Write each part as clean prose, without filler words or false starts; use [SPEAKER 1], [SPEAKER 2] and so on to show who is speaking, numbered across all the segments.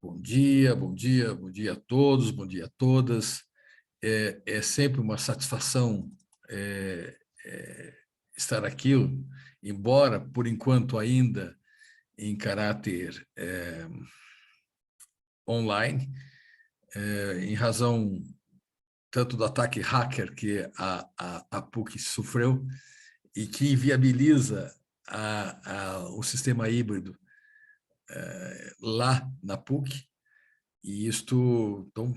[SPEAKER 1] Bom dia, bom dia, bom dia a todos, bom dia a todas. É sempre uma satisfação estar aqui, embora, por enquanto, ainda em caráter online, em razão tanto do ataque hacker que a PUC sofreu e que inviabiliza o sistema híbrido lá na PUC. E então,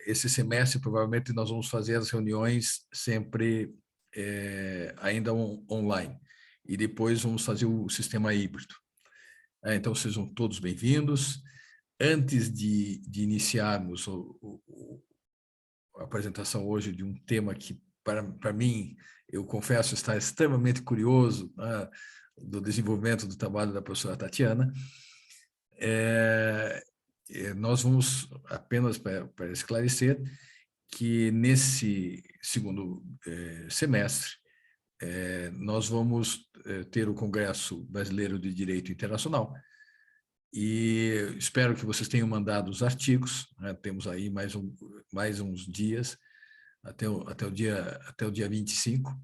[SPEAKER 1] esse semestre, provavelmente, nós vamos fazer as reuniões sempre ainda online. E depois vamos fazer o sistema híbrido. Então, sejam todos bem-vindos. Antes de iniciarmos a apresentação hoje de um tema que, para mim, eu confesso, está extremamente curioso, né, do desenvolvimento do trabalho da professora Tatiana, nós vamos, apenas para esclarecer, que nesse segundo semestre, nós vamos ter o Congresso Brasileiro de Direito Internacional e espero que vocês tenham mandado os artigos, né? Temos aí mais uns dias, até o dia 25,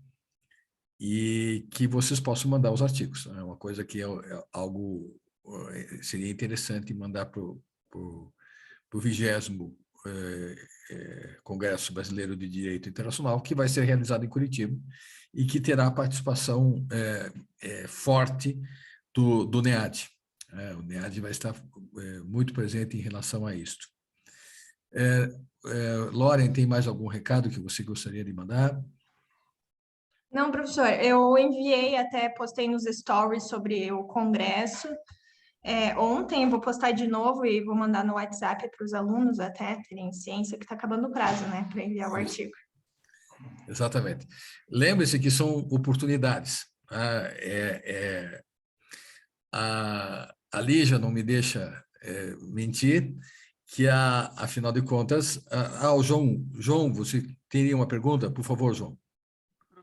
[SPEAKER 1] e que vocês possam mandar os artigos. É uma coisa que algo seria interessante mandar para o 20º Congresso Brasileiro de Direito Internacional, que vai ser realizado em Curitiba e que terá a participação forte do NEAD. O NEAD vai estar muito presente em relação a isto. Lauren, tem mais algum recado que você gostaria de mandar?
[SPEAKER 2] Não, professor, eu enviei, até postei nos stories sobre o congresso. Ontem eu vou postar de novo e vou mandar no WhatsApp para os alunos até terem ciência que está acabando o prazo, né, para enviar o artigo.
[SPEAKER 1] Exatamente. Lembre-se que são oportunidades. A Lígia não me deixa mentir, que afinal de contas... o João, você teria uma pergunta? Por favor, João.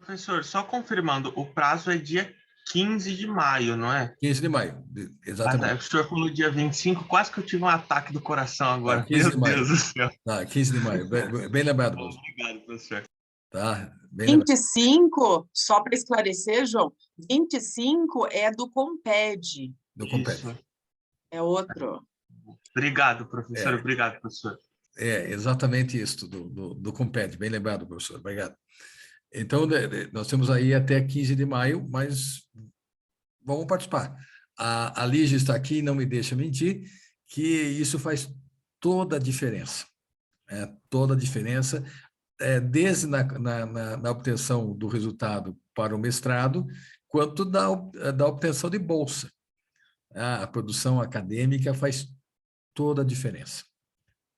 [SPEAKER 3] Professor, só confirmando, o prazo é dia 15 de maio, não é?
[SPEAKER 1] 15 de maio, exatamente.
[SPEAKER 3] O senhor falou dia 25, quase que eu tive um ataque do coração agora.
[SPEAKER 1] 15 de maio.
[SPEAKER 3] Deus do céu.
[SPEAKER 1] 15 de maio, bem lembrado.
[SPEAKER 3] Obrigado, professor.
[SPEAKER 1] Tá, bem
[SPEAKER 4] 25, lembrado. Só para esclarecer, João, 25 é do Comped.
[SPEAKER 1] Do Comped.
[SPEAKER 4] É outro.
[SPEAKER 3] Obrigado, professor. Obrigado, professor.
[SPEAKER 1] Exatamente isso, do Comped. Bem lembrado, professor. Obrigado. Então, nós temos aí até 15 de maio, mas vamos participar. A Lígia está aqui e não me deixa mentir, que isso faz toda a diferença. Toda a diferença, desde na obtenção do resultado para o mestrado, quanto da obtenção de bolsa. A produção acadêmica faz toda a diferença.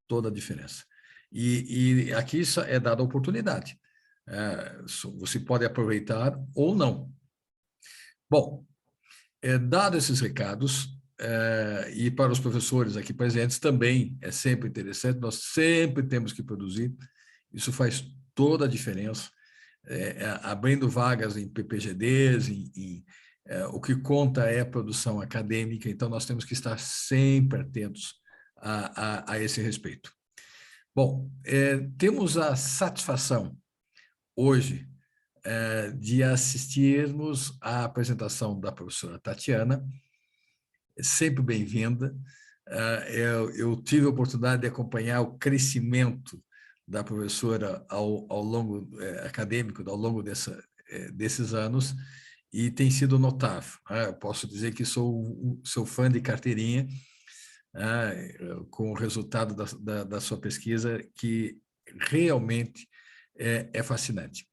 [SPEAKER 1] Toda a diferença. E aqui isso é dada a oportunidade. Você pode aproveitar ou não. Bom, dado esses recados, e para os professores aqui presentes também é sempre interessante, nós sempre temos que produzir, isso faz toda a diferença, abrindo vagas em PPGDs, o que conta é a produção acadêmica, então nós temos que estar sempre atentos a esse respeito. Bom, temos a satisfação hoje de assistirmos à apresentação da professora Tatiana, sempre bem-vinda. Eu tive a oportunidade de acompanhar o crescimento da professora ao longo acadêmico, ao longo desses anos, e tem sido notável. Posso dizer que sou fã de carteirinha, com o resultado da sua pesquisa, que realmente é fascinante.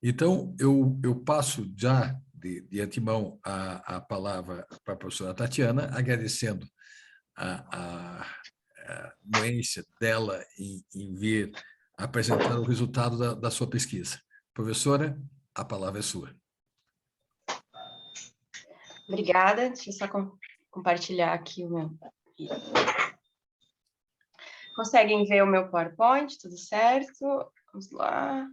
[SPEAKER 1] Então, eu passo já de antemão a palavra para a professora Tatiana, agradecendo a anuência dela em vir apresentar o resultado da sua pesquisa. Professora, a palavra é sua.
[SPEAKER 5] Obrigada. Deixa eu só compartilhar aqui o meu... Conseguem ver o meu PowerPoint? Tudo certo? Vamos lá.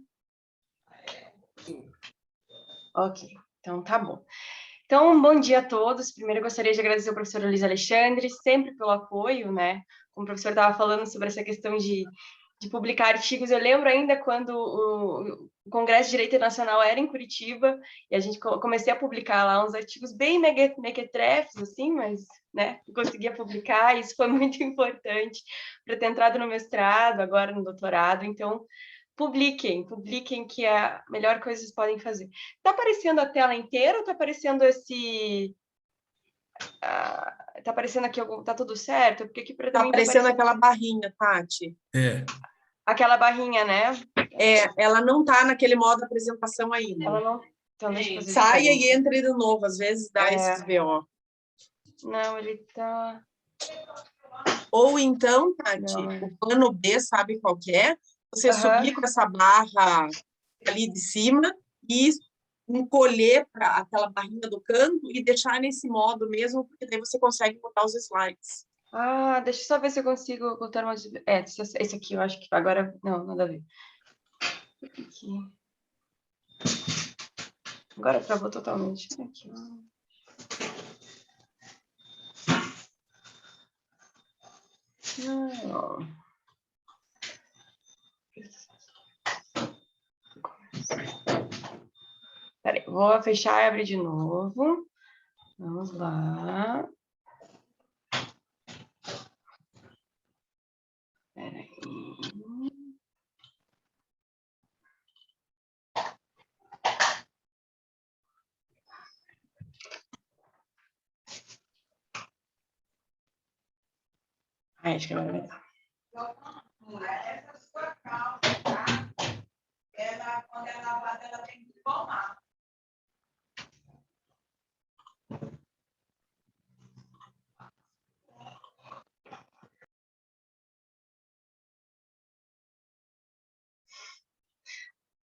[SPEAKER 5] Ok, então tá bom. Então, bom dia a todos. Primeiro, eu gostaria de agradecer ao professor Luiz Alexandre, sempre pelo apoio, né? Como o professor estava falando sobre essa questão de publicar artigos, eu lembro ainda quando o Congresso de Direito Internacional era em Curitiba, e a gente comecei a publicar lá uns artigos bem mequetrefes, assim, mas, né, conseguia publicar, e isso foi muito importante para ter entrado no mestrado, agora no doutorado, então, publiquem, que é a melhor coisa que vocês podem fazer. Está aparecendo a tela inteira ou está aparecendo esse... Tá aparecendo aqui, tá tudo certo? Porque aqui para
[SPEAKER 4] Tá
[SPEAKER 5] mim
[SPEAKER 4] aparecendo aquela barrinha, Tati.
[SPEAKER 5] aquela barrinha, né?
[SPEAKER 4] Ela não tá naquele modo apresentação ainda.
[SPEAKER 5] Ela não... Então, deixa eu fazer
[SPEAKER 4] Saia
[SPEAKER 5] diferente.
[SPEAKER 4] e entre de novo, às vezes dá esses BO.
[SPEAKER 5] Não, ele tá...
[SPEAKER 4] Ou então, Tati,
[SPEAKER 5] Não,
[SPEAKER 4] o plano B, sabe qual que é? Você subir com essa barra ali de cima e encolher para aquela barrinha do canto e deixar nesse modo mesmo, porque daí você consegue botar os slides.
[SPEAKER 5] Ah, deixa eu só ver se eu consigo botar mais... esse aqui eu acho que agora... Não, nada a ver. Aqui. Agora travou totalmente. Aqui. Não. Peraí, vou fechar e abrir de novo. Vamos lá. Peraí. Acho que agora vai dar. Essa sua calça, tá? Quando é lavada, ela tem que formar.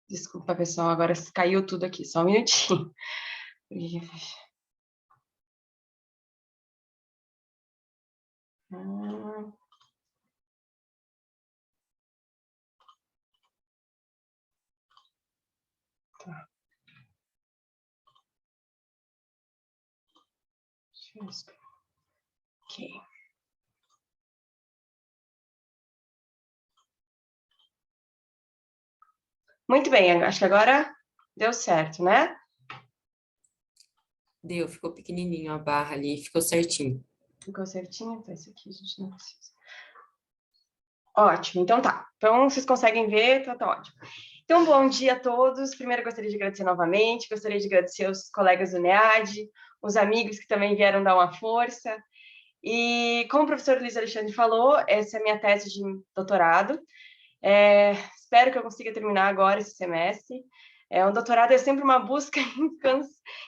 [SPEAKER 5] Desculpa, pessoal, agora caiu tudo aqui. Só um minutinho. Tá. Ok. Muito bem, acho que agora deu certo, né?
[SPEAKER 6] Deu, ficou pequenininho a barra ali, ficou certinho.
[SPEAKER 5] Ficou certinho? Então, isso aqui a gente não precisa. Ótimo, então tá. Então, vocês conseguem ver, tá ótimo. Então, bom dia a todos. Primeiro, gostaria de agradecer novamente, gostaria de agradecer os colegas do NEAD, os amigos que também vieram dar uma força. E, como o professor Luiz Alexandre falou, essa é a minha tese de doutorado. Espero que eu consiga terminar agora esse semestre. Um doutorado é sempre uma busca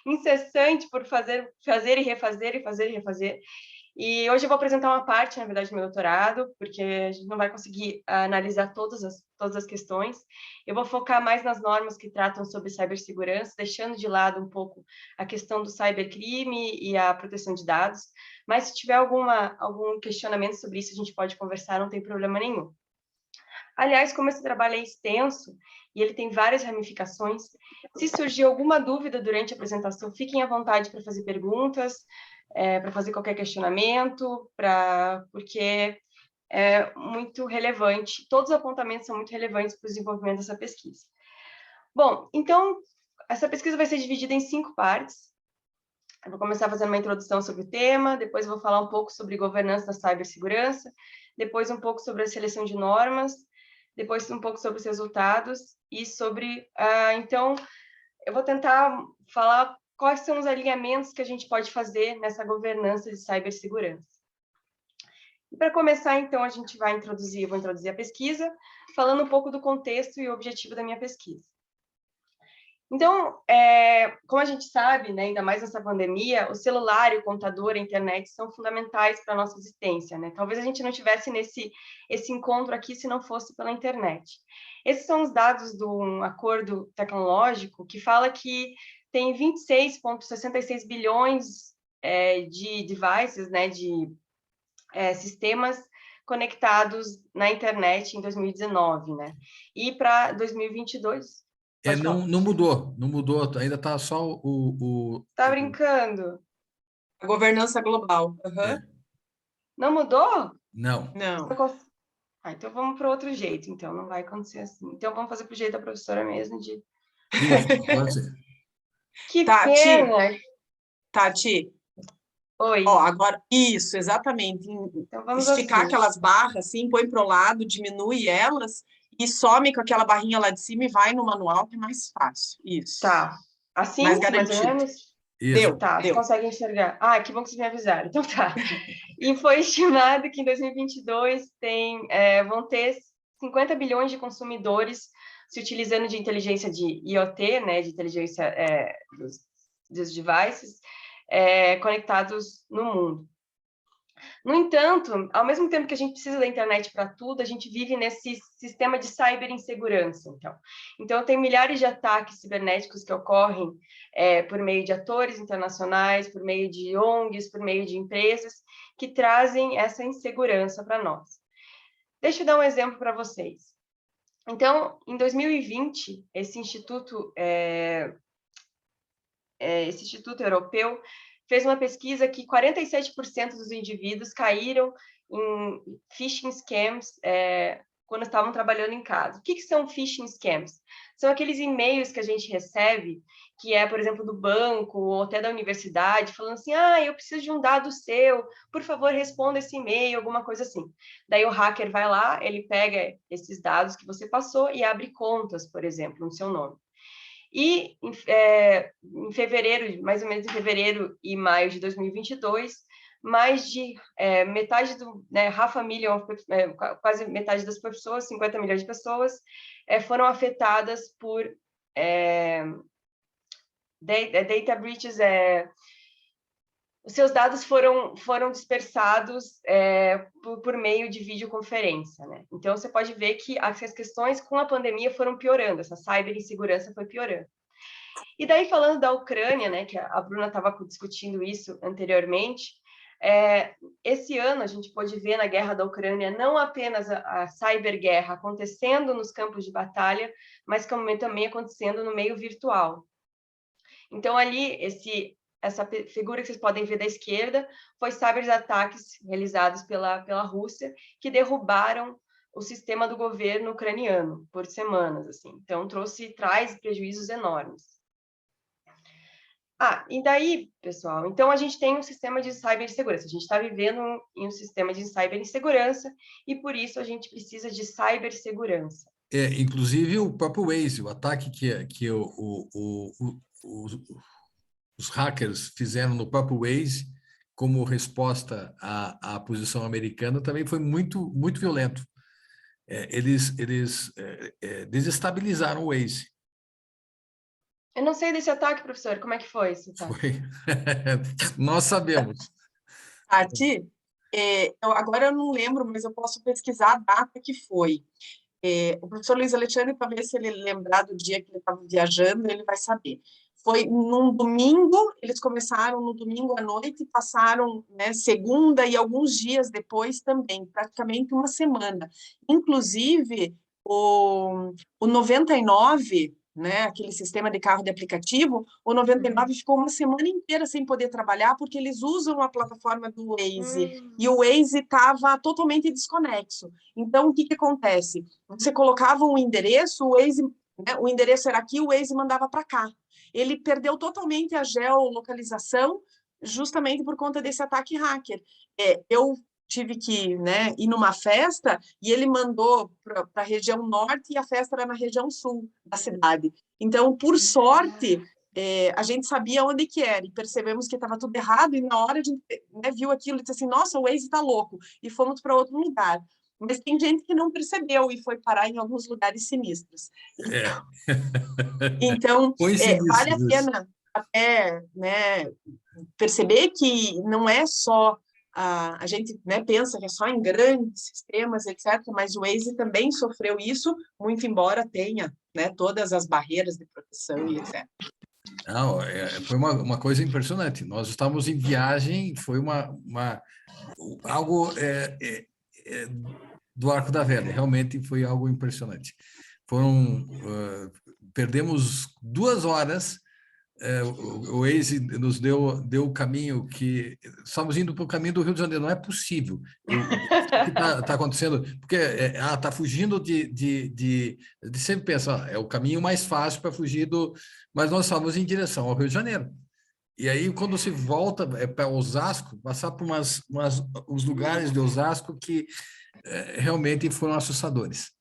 [SPEAKER 5] incessante por fazer e refazer, e fazer e refazer. E hoje eu vou apresentar uma parte, na verdade, do meu doutorado, porque a gente não vai conseguir analisar todas as questões. Eu vou focar mais nas normas que tratam sobre cibersegurança, deixando de lado um pouco a questão do cybercrime e a proteção de dados. Mas se tiver algum questionamento sobre isso, a gente pode conversar, não tem problema nenhum. Aliás, como esse trabalho é extenso e ele tem várias ramificações, se surgir alguma dúvida durante a apresentação, fiquem à vontade para fazer perguntas, para fazer qualquer questionamento, porque é muito relevante, todos os apontamentos são muito relevantes para o desenvolvimento dessa pesquisa. Bom, então, essa pesquisa vai ser dividida em 5 partes. Eu vou começar fazendo uma introdução sobre o tema, depois eu vou falar um pouco sobre governança da cibersegurança, depois um pouco sobre a seleção de normas, depois um pouco sobre os resultados e sobre... então, eu vou tentar falar quais são os alinhamentos que a gente pode fazer nessa governança de cibersegurança. E para começar, então, eu vou introduzir a pesquisa, falando um pouco do contexto e objetivo da minha pesquisa. Então, como a gente sabe, né, ainda mais nessa pandemia, o celular, o computador, a internet são fundamentais para a nossa existência, né? Talvez a gente não tivesse esse encontro aqui se não fosse pela internet. Esses são os dados do acordo tecnológico que fala que tem 26,66 bilhões de devices, né, de sistemas conectados na internet em 2019, né? E para 2022... Pode
[SPEAKER 1] não,
[SPEAKER 5] falar.
[SPEAKER 1] não mudou, ainda está só
[SPEAKER 5] Tá brincando?
[SPEAKER 4] A governança global. Aham.
[SPEAKER 5] Não mudou?
[SPEAKER 1] Não.
[SPEAKER 4] Não.
[SPEAKER 5] Então vamos para outro jeito, então, não vai acontecer assim. Então vamos fazer pro jeito da professora mesmo de...
[SPEAKER 1] Isso, pode ser.
[SPEAKER 5] Que
[SPEAKER 4] Tati,
[SPEAKER 5] pena!
[SPEAKER 4] Tati,
[SPEAKER 5] Oi,
[SPEAKER 4] ó, agora, isso, exatamente.
[SPEAKER 5] então vamos
[SPEAKER 4] Esticar
[SPEAKER 5] assim.
[SPEAKER 4] aquelas barras, assim, põe pro lado, diminui elas e some com aquela barrinha lá de cima e vai no manual, que é mais fácil. Isso.
[SPEAKER 5] Tá. Assim,
[SPEAKER 4] Mais
[SPEAKER 5] mais ou
[SPEAKER 4] garantido.
[SPEAKER 5] menos?
[SPEAKER 1] Isso.
[SPEAKER 5] Tá, você
[SPEAKER 4] Deu.
[SPEAKER 5] consegue enxergar. Ah, que bom que vocês me avisaram. Então tá. E foi estimado que em 2022 vão ter 50 bilhões de consumidores se utilizando de inteligência de IoT, né, de inteligência dos devices, conectados no mundo. No entanto, ao mesmo tempo que a gente precisa da internet para tudo, a gente vive nesse sistema de cyberinsegurança. Então tem milhares de ataques cibernéticos que ocorrem por meio de atores internacionais, por meio de ONGs, por meio de empresas, que trazem essa insegurança para nós. Deixa eu dar um exemplo para vocês. Então, em 2020, esse instituto europeu fez uma pesquisa que 47% dos indivíduos caíram em phishing scams quando estavam trabalhando em casa. O que são phishing scams? São aqueles e-mails que a gente recebe, que por exemplo, do banco ou até da universidade, falando assim, eu preciso de um dado seu, por favor, responda esse e-mail, alguma coisa assim. Daí o hacker vai lá, ele pega esses dados que você passou e abre contas, por exemplo, no seu nome. E em fevereiro, mais ou menos em fevereiro e maio de 2022, mais de metade half a million, quase metade das pessoas, 50 milhões de pessoas, foram afetadas por data breaches. Os seus dados foram dispersados por meio de videoconferência, né? Então, você pode ver que as questões com a pandemia foram piorando, essa cyberinsegurança foi piorando. E daí, falando da Ucrânia, né, que a Bruna estava discutindo isso anteriormente, esse ano a gente pôde ver na guerra da Ucrânia não apenas a cyberguerra acontecendo nos campos de batalha, mas também acontecendo no meio virtual. Então, ali, essa figura que vocês podem ver da esquerda foi cyberataques realizados pela Rússia, que derrubaram o sistema do governo ucraniano por semanas, assim. Então, traz prejuízos enormes. E daí, pessoal, então a gente tem um sistema de cibersegurança. A gente está vivendo em um sistema de cibersegurança e, por isso, a gente precisa de cibersegurança.
[SPEAKER 1] Inclusive, o próprio Waze, o ataque que os hackers fizeram no próprio Waze como resposta à posição americana também foi muito, muito violento. Eles desestabilizaram o Waze.
[SPEAKER 5] Eu não sei desse ataque, professor. Como é que foi esse ataque?
[SPEAKER 1] Foi. Nós sabemos.
[SPEAKER 4] Tati, agora eu não lembro, mas eu posso pesquisar a data que foi. O professor Luiz Alexandre, para ver se ele lembrar do dia que ele estava viajando, ele vai saber. Foi num domingo, eles começaram no domingo à noite e passaram, né, segunda e alguns dias depois também, praticamente uma semana. Inclusive, o 99, né, aquele sistema de carro de aplicativo, o 99 ficou uma semana inteira sem poder trabalhar porque eles usam a plataforma do Waze e o Waze estava totalmente desconexo. Então, o que acontece? Você colocava um endereço, o Waze, né, o endereço era aqui, o Waze mandava para cá. Ele perdeu totalmente a geolocalização justamente por conta desse ataque hacker. Eu tive que, né, ir numa festa e ele mandou para a região norte e a festa era na região sul da cidade. Então, por sorte, a gente sabia onde que era e percebemos que estava tudo errado e na hora a gente, né, viu aquilo e disse assim, nossa, o Waze está louco, e fomos para outro lugar. Mas tem gente que não percebeu e foi parar em alguns lugares sinistros. Então, vale a pena até, né, perceber que não é só a gente, né, pensa que é só em grandes sistemas, etc., mas o Waze também sofreu isso, muito embora tenha, né, todas as barreiras de proteção e etc.
[SPEAKER 1] Não, foi uma coisa impressionante. Nós estávamos em viagem, foi algo do Arco da Velha, realmente foi algo impressionante. Foram perdemos 2 horas. O Waze nos deu o caminho que estamos indo para o caminho do Rio de Janeiro. Não é possível. O que está acontecendo? Porque está fugindo de sempre pensar, é o caminho mais fácil para fugir do. Mas nós estamos em direção ao Rio de Janeiro. E aí, quando se volta para Osasco, passar por uns lugares de Osasco que realmente foram assustadores.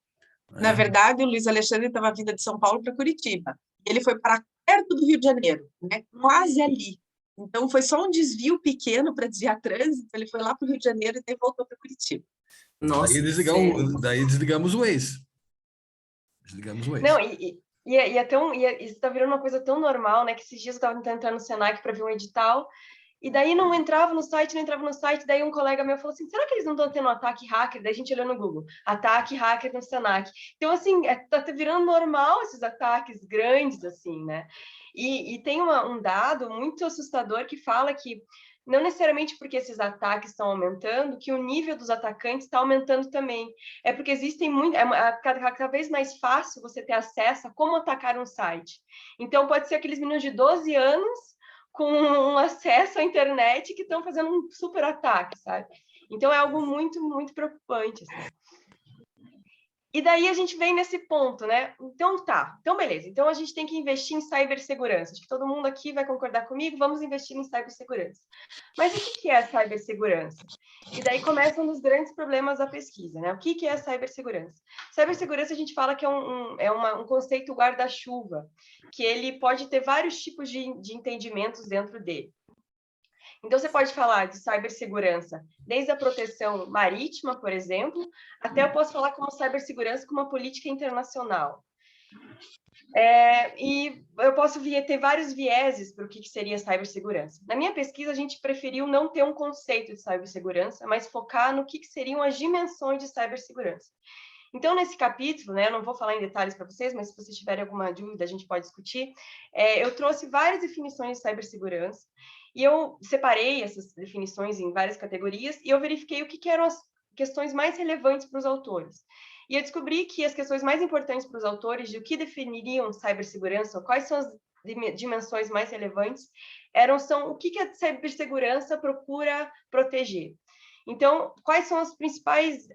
[SPEAKER 4] Na verdade, o Luiz Alexandre estava vindo de São Paulo para Curitiba. Ele foi para perto do Rio de Janeiro, né? Quase ali. Então, foi só um desvio pequeno para desviar trânsito. Ele foi lá para o Rio de Janeiro e daí voltou para Curitiba.
[SPEAKER 6] Nossa,
[SPEAKER 1] Daí desligamos o Waze. Desligamos o Waze.
[SPEAKER 5] Não, isso está virando uma coisa tão normal, né? Que esses dias eu estava tentando entrar no Senac para ver um edital, e daí não entrava no site, daí um colega meu falou assim, será que eles não estão tendo um ataque hacker? Daí a gente olhou no Google, ataque hacker no Senac. Então, assim, tá virando normal esses ataques grandes, assim, né? E tem um dado muito assustador que fala que não necessariamente porque esses ataques estão aumentando, que o nível dos atacantes está aumentando também. É porque existem cada vez mais fácil você ter acesso a como atacar um site. Então, pode ser aqueles meninos de 12 anos com um acesso à internet que estão fazendo um super ataque, sabe? Então, é algo muito, muito preocupante, assim. E daí a gente vem nesse ponto, né? Então beleza. Então a gente tem que investir em cibersegurança. Acho que todo mundo aqui vai concordar comigo, vamos investir em cibersegurança. Mas o que é a cibersegurança? E daí começam os grandes problemas da pesquisa, né? O que é a cibersegurança? Cibersegurança a gente fala que é um conceito guarda-chuva, que ele pode ter vários tipos de entendimentos dentro dele. Então, você pode falar de cibersegurança desde a proteção marítima, por exemplo, até eu posso falar como cibersegurança como uma política internacional. E eu posso ter vários vieses para o que seria cibersegurança. Na minha pesquisa, a gente preferiu não ter um conceito de cibersegurança, mas focar no que seriam as dimensões de cibersegurança. Então, nesse capítulo, né, eu não vou falar em detalhes para vocês, mas se vocês tiverem alguma dúvida, a gente pode discutir. Eu trouxe várias definições de cibersegurança, e eu separei essas definições em várias categorias, e eu verifiquei o que eram as questões mais relevantes para os autores. E eu descobri que as questões mais importantes para os autores de o que definiriam cibersegurança, ou quais são as dimensões mais relevantes, são o que a cibersegurança procura proteger. Então, quais são os principais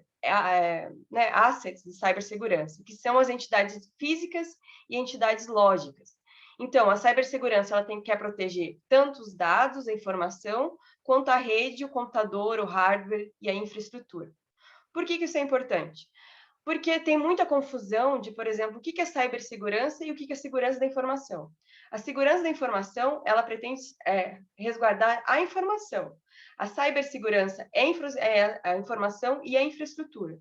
[SPEAKER 5] assets de cibersegurança, que são as entidades físicas e entidades lógicas. Então, a cibersegurança quer proteger tanto os dados, a informação, quanto a rede, o computador, o hardware e a infraestrutura. Por que isso é importante? Porque tem muita confusão de, por exemplo, o que é cibersegurança e o que é segurança da informação. A segurança da informação, ela pretende resguardar a informação. A cibersegurança é a informação e a infraestrutura.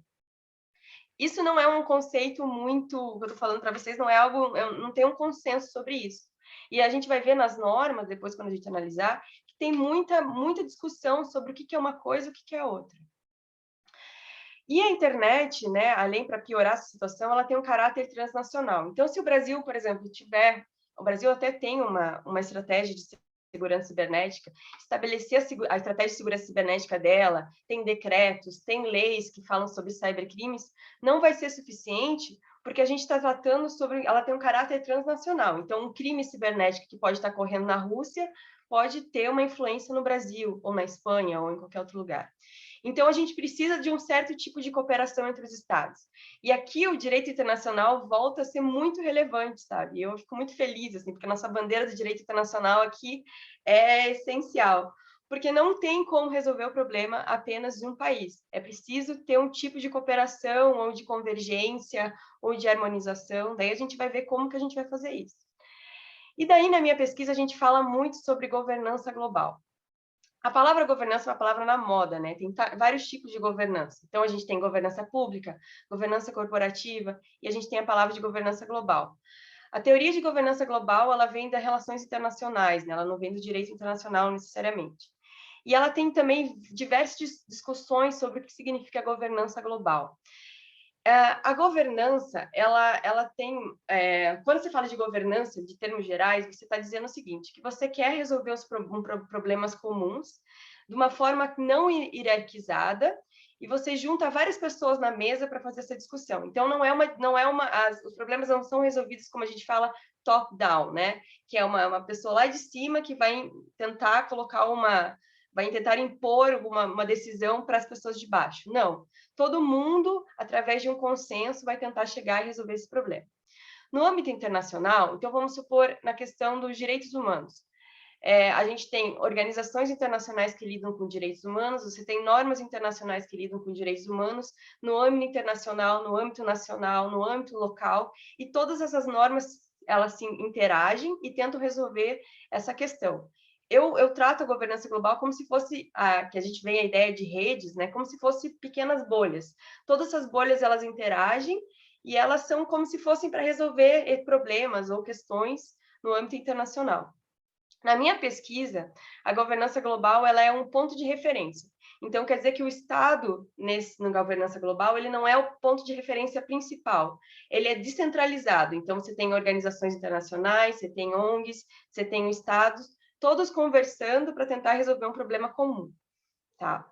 [SPEAKER 5] Isso não é um conceito muito, eu estou falando para vocês, não é algo, não tem um consenso sobre isso. E a gente vai ver nas normas, depois quando a gente analisar, que tem muita discussão sobre o que é uma coisa e o que é outra. E a internet, né, além para piorar essa situação, ela tem um caráter transnacional. Então, se o Brasil, por exemplo, o Brasil até tem uma estratégia de segurança cibernética, estabelecer a estratégia de segurança cibernética dela, tem decretos, tem leis que falam sobre cybercrimes, não vai ser suficiente, porque a gente está tratando sobre, ela tem um caráter transnacional. Então, um crime cibernético que pode estar correndo na Rússia pode ter uma influência no Brasil, ou na Espanha, ou em qualquer outro lugar. Então, a gente precisa de um certo tipo de cooperação entre os estados. E aqui o direito internacional volta a ser muito relevante, sabe? Eu fico muito feliz, assim, porque a nossa bandeira do direito internacional aqui é essencial. Porque não tem como resolver o problema apenas de um país. É preciso ter um tipo de cooperação, ou de convergência, ou de harmonização. Daí a gente vai ver como que a gente vai fazer isso. E daí, na minha pesquisa, a gente fala muito sobre governança global. A palavra governança é uma palavra na moda, né? Tem vários tipos de governança. Então, a gente tem governança pública, governança corporativa, e a gente tem a palavra de governança global. A teoria de governança global, ela vem das relações internacionais, né? Ela não vem do direito internacional necessariamente. E ela tem também diversas discussões sobre o que significa governança global. A governança, ela tem... quando você fala de governança, de termos gerais, você está dizendo o seguinte, que você quer resolver os problemas comuns de uma forma não hierarquizada e você junta várias pessoas na mesa para fazer essa discussão. Então, os problemas não são resolvidos, como a gente fala, top-down, né? Que é uma pessoa lá de cima que vai tentar vai tentar impor uma decisão para as pessoas de baixo. Não. Todo mundo, através de um consenso, vai tentar chegar e resolver esse problema. No âmbito internacional, então vamos supor na questão dos direitos humanos. A gente tem organizações internacionais que lidam com direitos humanos, você tem normas internacionais que lidam com direitos humanos, no âmbito internacional, no âmbito nacional, no âmbito local, e todas essas normas, elas se interagem e tentam resolver essa questão. Eu trato a governança global como se fosse, que a gente vem a ideia de redes, né, como se fosse pequenas bolhas. Todas essas bolhas, elas interagem, e elas são como se fossem para resolver problemas ou questões no âmbito internacional. Na minha pesquisa, a governança global ela é um ponto de referência. Então, quer dizer que o Estado, na governança global, ele não é o ponto de referência principal. Ele é descentralizado. Então, você tem organizações internacionais, você tem ONGs, você tem Estados, todos conversando para tentar resolver um problema comum. Tá?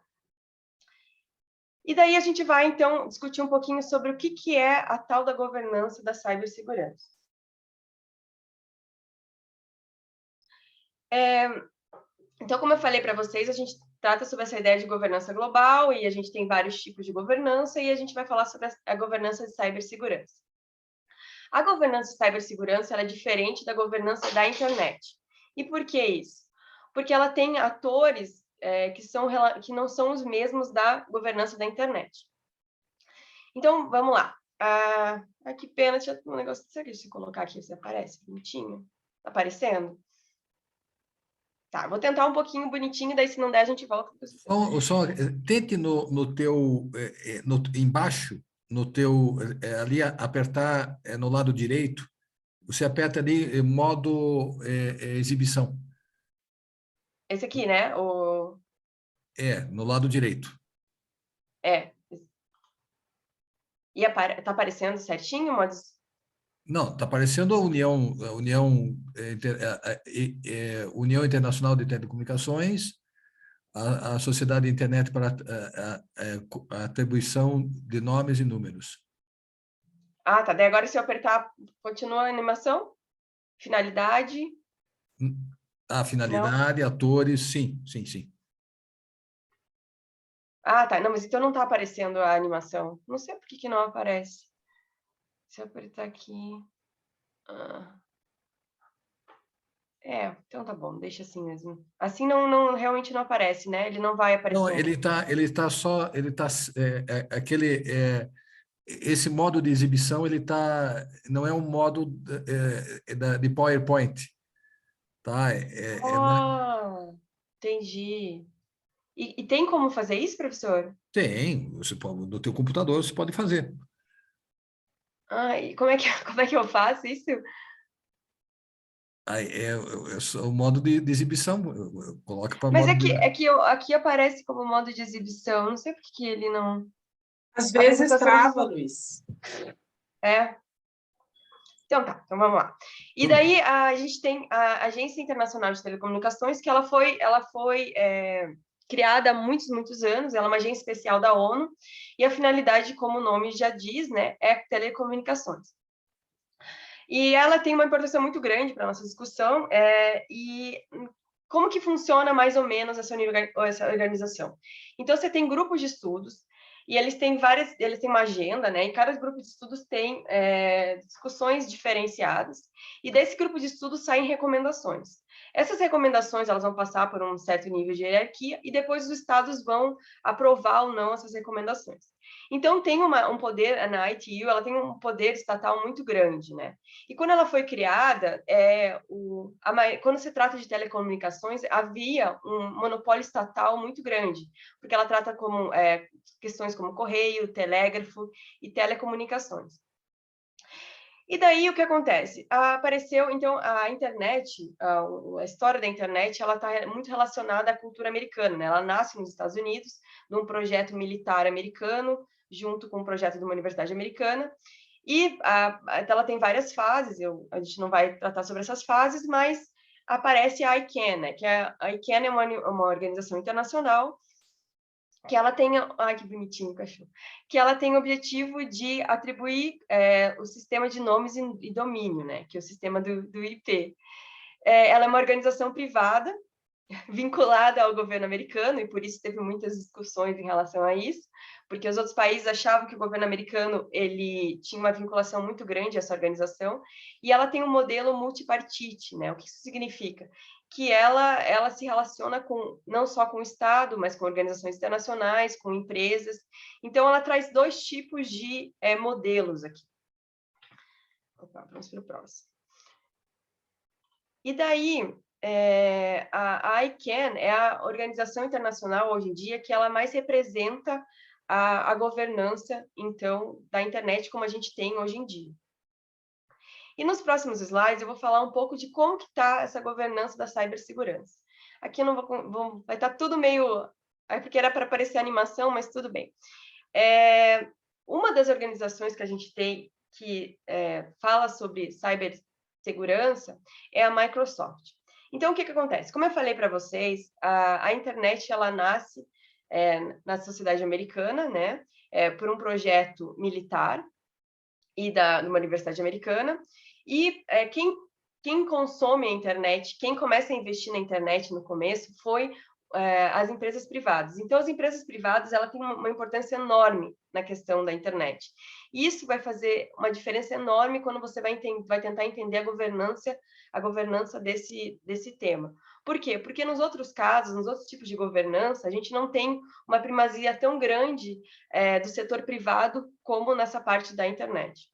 [SPEAKER 5] E daí a gente vai, então, discutir um pouquinho sobre o que é a tal da governança da cibersegurança. Então, como eu falei para vocês, a gente trata sobre essa ideia de governança global e a gente tem vários tipos de governança e a gente vai falar sobre a governança de cibersegurança. A governança de cibersegurança ela é diferente da governança da internet. E por que isso? Porque ela tem atores que não são os mesmos da governança da internet. Então, vamos lá. Que pena, tinha um negócio. Será que se colocar aqui, você aparece bonitinho? Tá aparecendo? Tá, vou tentar um pouquinho bonitinho, daí se não der, a gente volta.
[SPEAKER 1] Tente no teu, embaixo, no teu, ali apertar no lado direito, você aperta ali modo exibição.
[SPEAKER 5] Esse aqui, né?
[SPEAKER 1] No lado direito.
[SPEAKER 5] E tá aparecendo certinho, modos?
[SPEAKER 1] Não, está aparecendo a União Internacional de Telecomunicações, a Sociedade de Internet para a Atribuição de Nomes e Números.
[SPEAKER 5] Tá. Daí agora, se eu apertar, continua a animação? Finalidade?
[SPEAKER 1] Finalidade, não. Atores, sim.
[SPEAKER 5] Tá. Não, mas então não está aparecendo a animação. Não sei por que não aparece. Se eu apertar aqui... então tá bom, deixa assim mesmo. Assim realmente não aparece, né? Ele não vai aparecer.
[SPEAKER 1] Não, ele tá só, esse modo de exibição, não é um modo de PowerPoint, tá?
[SPEAKER 5] Entendi. E tem como fazer isso, professor?
[SPEAKER 1] Tem, no teu computador você pode fazer.
[SPEAKER 5] E como é que eu faço isso?
[SPEAKER 1] É o modo de exibição, coloca para
[SPEAKER 5] Mas
[SPEAKER 1] modo...
[SPEAKER 5] aqui aparece como modo de exibição, não sei por que ele não...
[SPEAKER 4] Às vezes trava, Luiz.
[SPEAKER 5] Então tá, então vamos lá. E daí a gente tem a Agência Internacional de Telecomunicações, que ela foi criada há muitos, muitos anos, ela é uma agência especial da ONU, e a finalidade, como o nome já diz, né, é telecomunicações. E ela tem uma importância muito grande para a nossa discussão, e como que funciona mais ou menos essa organização? Então, você tem grupos de estudos, e eles têm uma agenda, né? E cada grupo de estudos tem discussões diferenciadas, e desse grupo de estudos saem recomendações. Essas recomendações, elas vão passar por um certo nível de hierarquia, e depois os estados vão aprovar ou não essas recomendações. Então, tem um poder, na ITU, ela tem um poder estatal muito grande, né? E quando ela foi criada, quando se trata de telecomunicações, havia um monopólio estatal muito grande, porque ela trata como questões como correio, telégrafo e telecomunicações. E daí, o que acontece? Apareceu, então, a internet, a história da internet, ela está muito relacionada à cultura americana, né? Ela nasce nos Estados Unidos, num projeto militar americano, junto com um projeto de uma universidade americana, e ela tem várias fases, a gente não vai tratar sobre essas fases, mas aparece a ICANN, né? Que a ICANN é uma organização internacional que ela tenha... Ai, que bonitinho, cachorro. Que ela tem o objetivo de atribuir o sistema de nomes e domínio, né? Que é o sistema do IP. Ela é uma organização privada, vinculada ao governo americano, e por isso teve muitas discussões em relação a isso, porque os outros países achavam que o governo americano ele tinha uma vinculação muito grande a essa organização, e ela tem um modelo multipartite, né? O que isso significa? Que ela se relaciona não só com o Estado, mas com organizações internacionais, com empresas. Então, ela traz 2 tipos de modelos aqui. Opa, vamos para o próximo. E daí, a ICANN é a organização internacional, hoje em dia, que ela mais representa a governança, então, da internet como a gente tem hoje em dia. E nos próximos slides eu vou falar um pouco de como que está essa governança da cibersegurança. Aqui eu não vai estar tudo meio... É porque era para aparecer animação, mas tudo bem. Uma das organizações que a gente tem que fala sobre cibersegurança é a Microsoft. Então, o que acontece? Como eu falei para vocês, a internet ela nasce na sociedade americana, né? Por um projeto militar e numa universidade americana. E quem consome a internet, quem começa a investir na internet no começo foi as empresas privadas. Então, as empresas privadas ela têm uma importância enorme na questão da internet. E isso vai fazer uma diferença enorme quando você vai tentar entender a governança desse tema. Por quê? Porque nos outros casos, nos outros tipos de governança, a gente não tem uma primazia tão grande do setor privado como nessa parte da internet.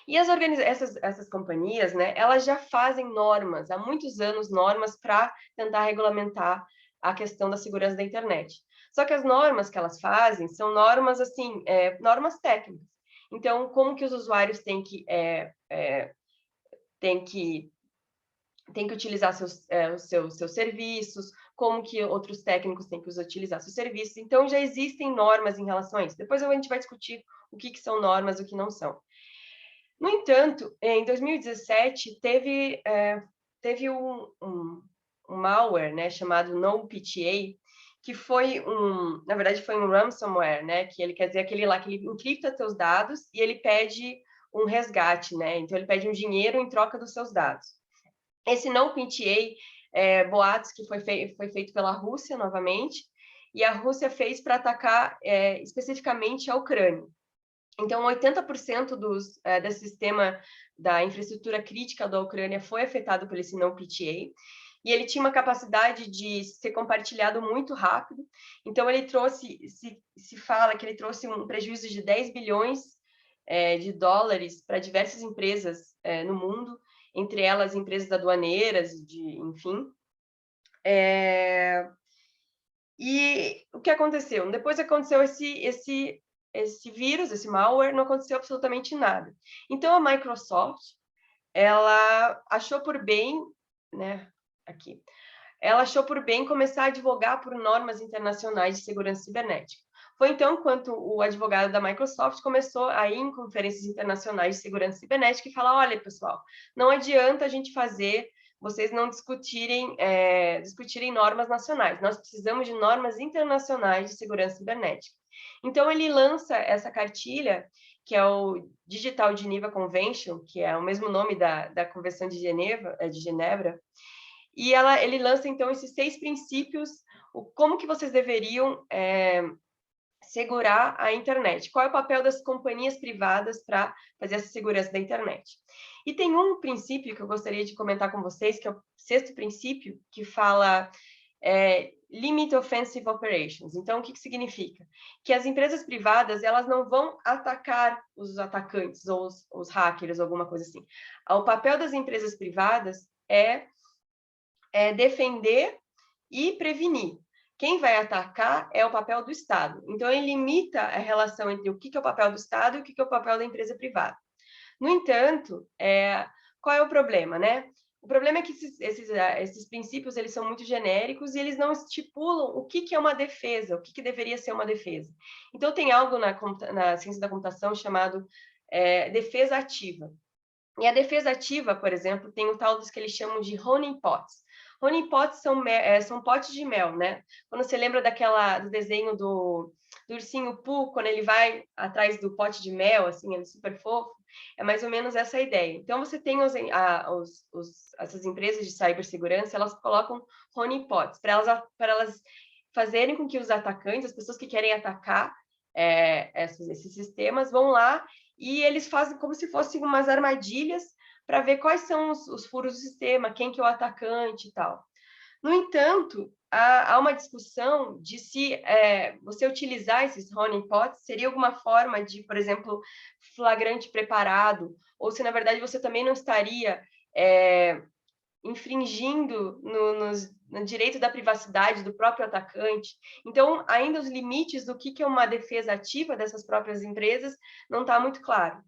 [SPEAKER 5] E essas companhias, né, elas já fazem normas, há muitos anos, normas para tentar regulamentar a questão da segurança da internet. Só que as normas que elas fazem são normas, assim, normas técnicas. Então, como que os usuários têm que utilizar seus serviços, como que outros técnicos têm que utilizar seus serviços. Então, já existem normas em relação a isso. Depois a gente vai discutir o que são normas e o que não são. No entanto, em 2017, teve um malware, né, chamado NotPetya, que foi na verdade, foi um ransomware, né, que ele quer dizer aquele lá que ele encripta seus dados e ele pede um resgate, né, então ele pede um dinheiro em troca dos seus dados. Esse NotPetya, boatos que foi feito pela Rússia novamente, e a Rússia fez para atacar especificamente a Ucrânia. Então, 80% desse sistema da infraestrutura crítica da Ucrânia foi afetado por esse NotPetya, e ele tinha uma capacidade de ser compartilhado muito rápido. Então, ele trouxe, se fala que ele trouxe um prejuízo de 10 bilhões de dólares para diversas empresas no mundo, entre elas empresas aduaneiras, enfim. E o que aconteceu? Depois aconteceu esse vírus, esse malware, não aconteceu absolutamente nada. Então, a Microsoft, ela achou por bem, né, aqui, ela achou por bem começar a advogar por normas internacionais de segurança cibernética. Foi então quando o advogado da Microsoft começou a ir em conferências internacionais de segurança cibernética e falar, olha, pessoal, não adianta a gente vocês não discutirem normas nacionais, nós precisamos de normas internacionais de segurança cibernética. Então, ele lança essa cartilha, que é o Digital Geneva Convention, que é o mesmo nome da Convenção de Genebra, e ele lança, então, esses 6 princípios, como que vocês deveriam segurar a internet, qual é o papel das companhias privadas para fazer essa segurança da internet. E tem um princípio que eu gostaria de comentar com vocês, que é o 6º princípio, que fala Limit Offensive Operations. Então, o que significa? Que as empresas privadas, elas não vão atacar os atacantes ou os hackers, alguma coisa assim. O papel das empresas privadas é defender e prevenir. Quem vai atacar é o papel do Estado. Então, ele limita a relação entre o que é o papel do Estado e o que é o papel da empresa privada. No entanto, qual é o problema, né? O problema é que esses princípios eles são muito genéricos e eles não estipulam o que é uma defesa, o que deveria ser uma defesa. Então, tem algo na ciência da computação chamado defesa ativa. E a defesa ativa, por exemplo, tem o tal dos que eles chamam de honeypots. Honeypots são potes de mel, né? Quando você lembra do desenho do ursinho Pooh, quando ele vai atrás do pote de mel, assim, ele é super fofo, é mais ou menos essa a ideia. Então, você tem essas empresas de cibersegurança, elas colocam honeypots, para elas fazerem com que os atacantes, as pessoas que querem atacar esses sistemas, vão lá e eles fazem como se fossem umas armadilhas para ver quais são os furos do sistema, quem que é o atacante e tal. No entanto, há uma discussão de se você utilizar esses honeypots seria alguma forma de, por exemplo, flagrante preparado, ou se, na verdade, você também não estaria infringindo no direito da privacidade do próprio atacante. Então, ainda os limites do que é uma defesa ativa dessas próprias empresas não está muito claro.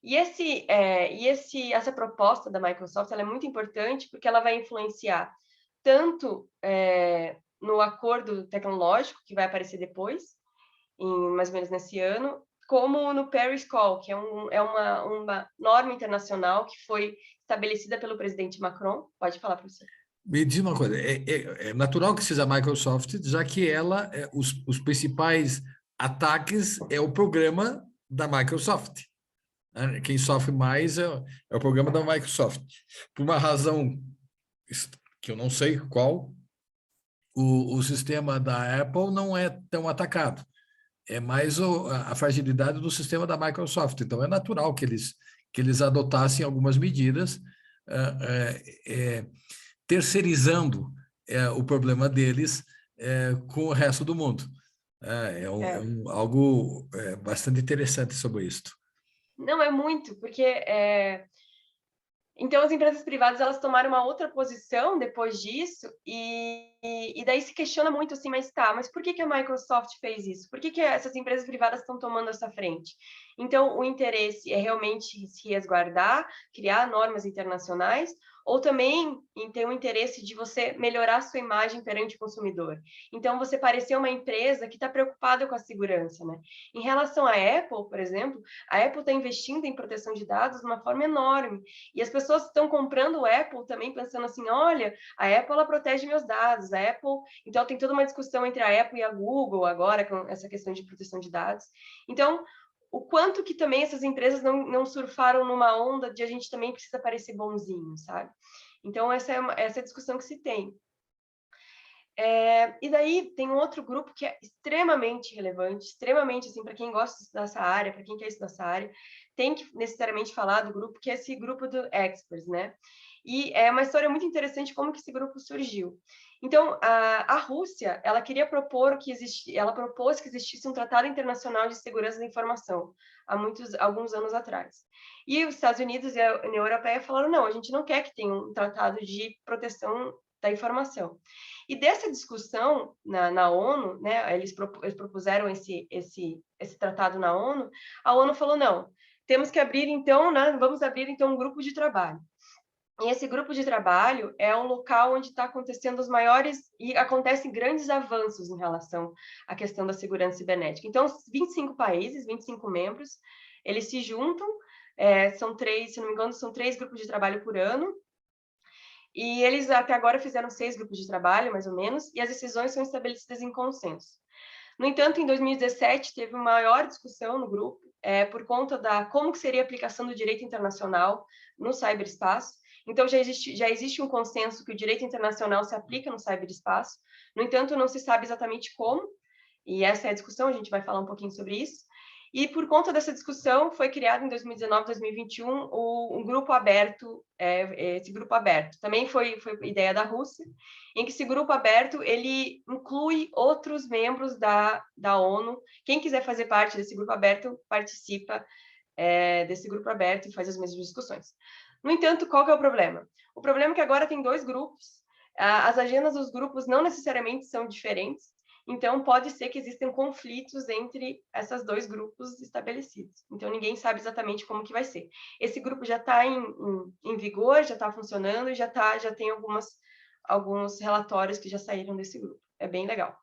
[SPEAKER 5] E essa proposta da Microsoft ela é muito importante porque ela vai influenciar tanto no acordo tecnológico, que vai aparecer depois, mais ou menos nesse ano, como no Paris Call, que é uma norma internacional que foi estabelecida pelo presidente Macron. Pode falar, professor.
[SPEAKER 1] Me diz uma coisa, é natural que seja a Microsoft, já que ela, os principais ataques é o programa da Microsoft. Quem sofre mais é o programa da Microsoft. Por uma razão que eu não sei qual, o sistema da Apple não é tão atacado. É mais a fragilidade do sistema da Microsoft. Então, é natural que eles adotassem algumas medidas terceirizando o problema deles com o resto do mundo. Algo bastante interessante sobre isso.
[SPEAKER 5] Não, é muito, porque... Então, as empresas privadas, elas tomaram uma outra posição depois disso, e daí se questiona muito assim, mas por que a Microsoft fez isso? Por que essas empresas privadas estão tomando essa frente? Então, o interesse é realmente se resguardar, criar normas internacionais, ou também em ter um interesse de você melhorar a sua imagem perante o consumidor. Então, você parecer uma empresa que está preocupada com a segurança, né? Em relação à Apple, por exemplo, a Apple está investindo em proteção de dados de uma forma enorme, e as pessoas estão comprando o Apple também pensando assim, olha, a Apple ela protege meus dados, a Apple... Então, tem toda uma discussão entre a Apple e a Google agora com essa questão de proteção de dados. Então, o quanto que também essas empresas não surfaram numa onda de a gente também precisa parecer bonzinho, sabe? Então, essa é a discussão que se tem. E daí tem um outro grupo que é extremamente relevante, extremamente, assim, para quem gosta de estudar essa área, para quem quer estudar essa área, tem que necessariamente falar do grupo, que é esse grupo do Experts, né? E é uma história muito interessante como que esse grupo surgiu. Então, a Rússia, ela propôs que existisse um Tratado Internacional de Segurança da Informação, alguns anos atrás. E os Estados Unidos e a União Europeia falaram, não, a gente não quer que tenha um tratado de proteção da informação. E dessa discussão na ONU, né, eles propuseram esse tratado na ONU, a ONU falou, não, temos que abrir então, né, vamos abrir então um grupo de trabalho. E esse grupo de trabalho é um local onde está acontecendo os maiores e acontecem grandes avanços em relação à questão da segurança cibernética. Então, 25 países, 25 membros, eles se juntam, são 3, se não me engano, são 3 grupos de trabalho por ano, e eles até agora fizeram 6 grupos de trabalho, mais ou menos, e as decisões são estabelecidas em consenso. No entanto, em 2017, teve uma maior discussão no grupo, por conta como que seria a aplicação do direito internacional no ciberespaço. Então, já existe um consenso que o direito internacional se aplica no ciberespaço. No entanto, não se sabe exatamente como, e essa é a discussão, a gente vai falar um pouquinho sobre isso. E por conta dessa discussão, foi criado em 2019, 2021, um grupo aberto, esse grupo aberto. Também foi ideia da Rússia, em que esse grupo aberto, ele inclui outros membros da ONU. Quem quiser fazer parte desse grupo aberto, participa desse grupo aberto e faz as mesmas discussões. No entanto, qual que é o problema? O problema é que agora tem 2 grupos, as agendas dos grupos não necessariamente são diferentes, então pode ser que existam conflitos entre esses 2 grupos estabelecidos. Então, ninguém sabe exatamente como que vai ser. Esse grupo já está em vigor, já está funcionando e já tem alguns relatórios que já saíram desse grupo. É bem legal.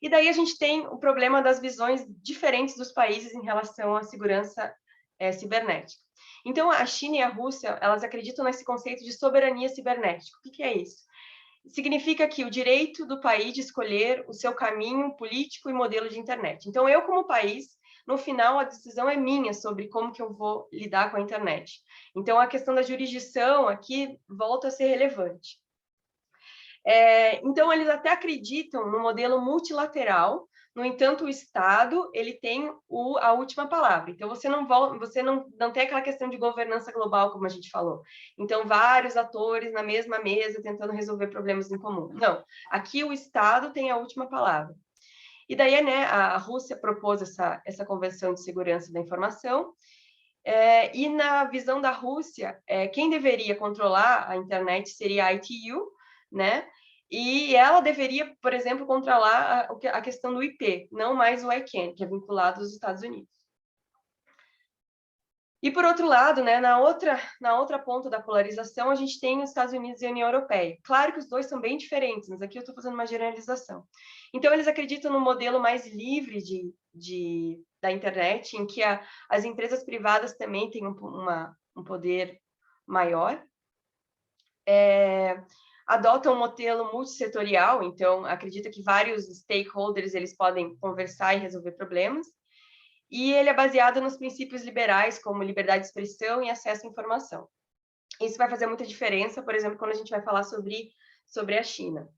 [SPEAKER 5] E daí a gente tem o problema das visões diferentes dos países em relação à segurança cibernética. Então, a China e a Rússia, elas acreditam nesse conceito de soberania cibernética. O que é isso? Significa que o direito do país de escolher o seu caminho político e modelo de internet. Então, eu, como país, no final, a decisão é minha sobre como que eu vou lidar com a internet. Então, a questão da jurisdição aqui volta a ser relevante. Então, eles até acreditam no modelo multilateral. No entanto, o Estado, ele tem a última palavra. Então, você não tem aquela questão de governança global, como a gente falou. Então, vários atores na mesma mesa tentando resolver problemas em comum. Não, aqui o Estado tem a última palavra. E daí, né, a Rússia propôs essa Convenção de Segurança da Informação, e na visão da Rússia, quem deveria controlar a internet seria a ITU, né? E ela deveria, por exemplo, controlar a questão do IP, não mais o ICANN, que é vinculado aos Estados Unidos. E, por outro lado, né, na outra ponta da polarização, a gente tem os Estados Unidos e a União Europeia. Claro que os dois são bem diferentes, mas aqui eu estou fazendo uma generalização. Então, eles acreditam no modelo mais livre da internet, em que as empresas privadas também têm um poder maior. Adotam um modelo multissetorial, então acredita que vários stakeholders eles podem conversar e resolver problemas, e ele é baseado nos princípios liberais, como liberdade de expressão e acesso à informação. Isso vai fazer muita diferença, por exemplo, quando a gente vai falar sobre a China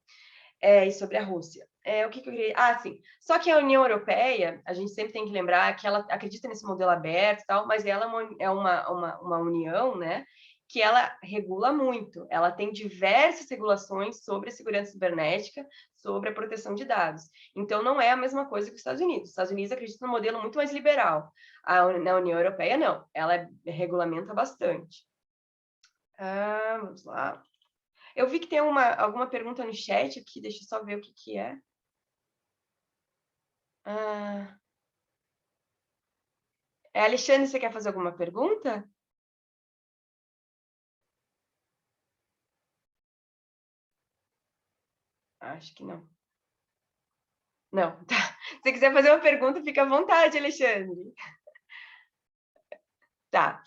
[SPEAKER 5] e sobre a Rússia. O que eu queria... sim. Só que a União Europeia, a gente sempre tem que lembrar que ela acredita nesse modelo aberto e tal, mas ela é uma união, né, que ela regula muito. Ela tem diversas regulações sobre a segurança cibernética, sobre a proteção de dados. Então, não é a mesma coisa que os Estados Unidos. Os Estados Unidos acreditam num modelo muito mais liberal. Na União Europeia, não. Ela regulamenta bastante. Vamos lá. Eu vi que tem alguma pergunta no chat aqui. Deixa eu só ver o que é. Alexandre, você quer fazer alguma pergunta? Acho que não. Não, tá. Se você quiser fazer uma pergunta, fica à vontade, Alexandre. Tá.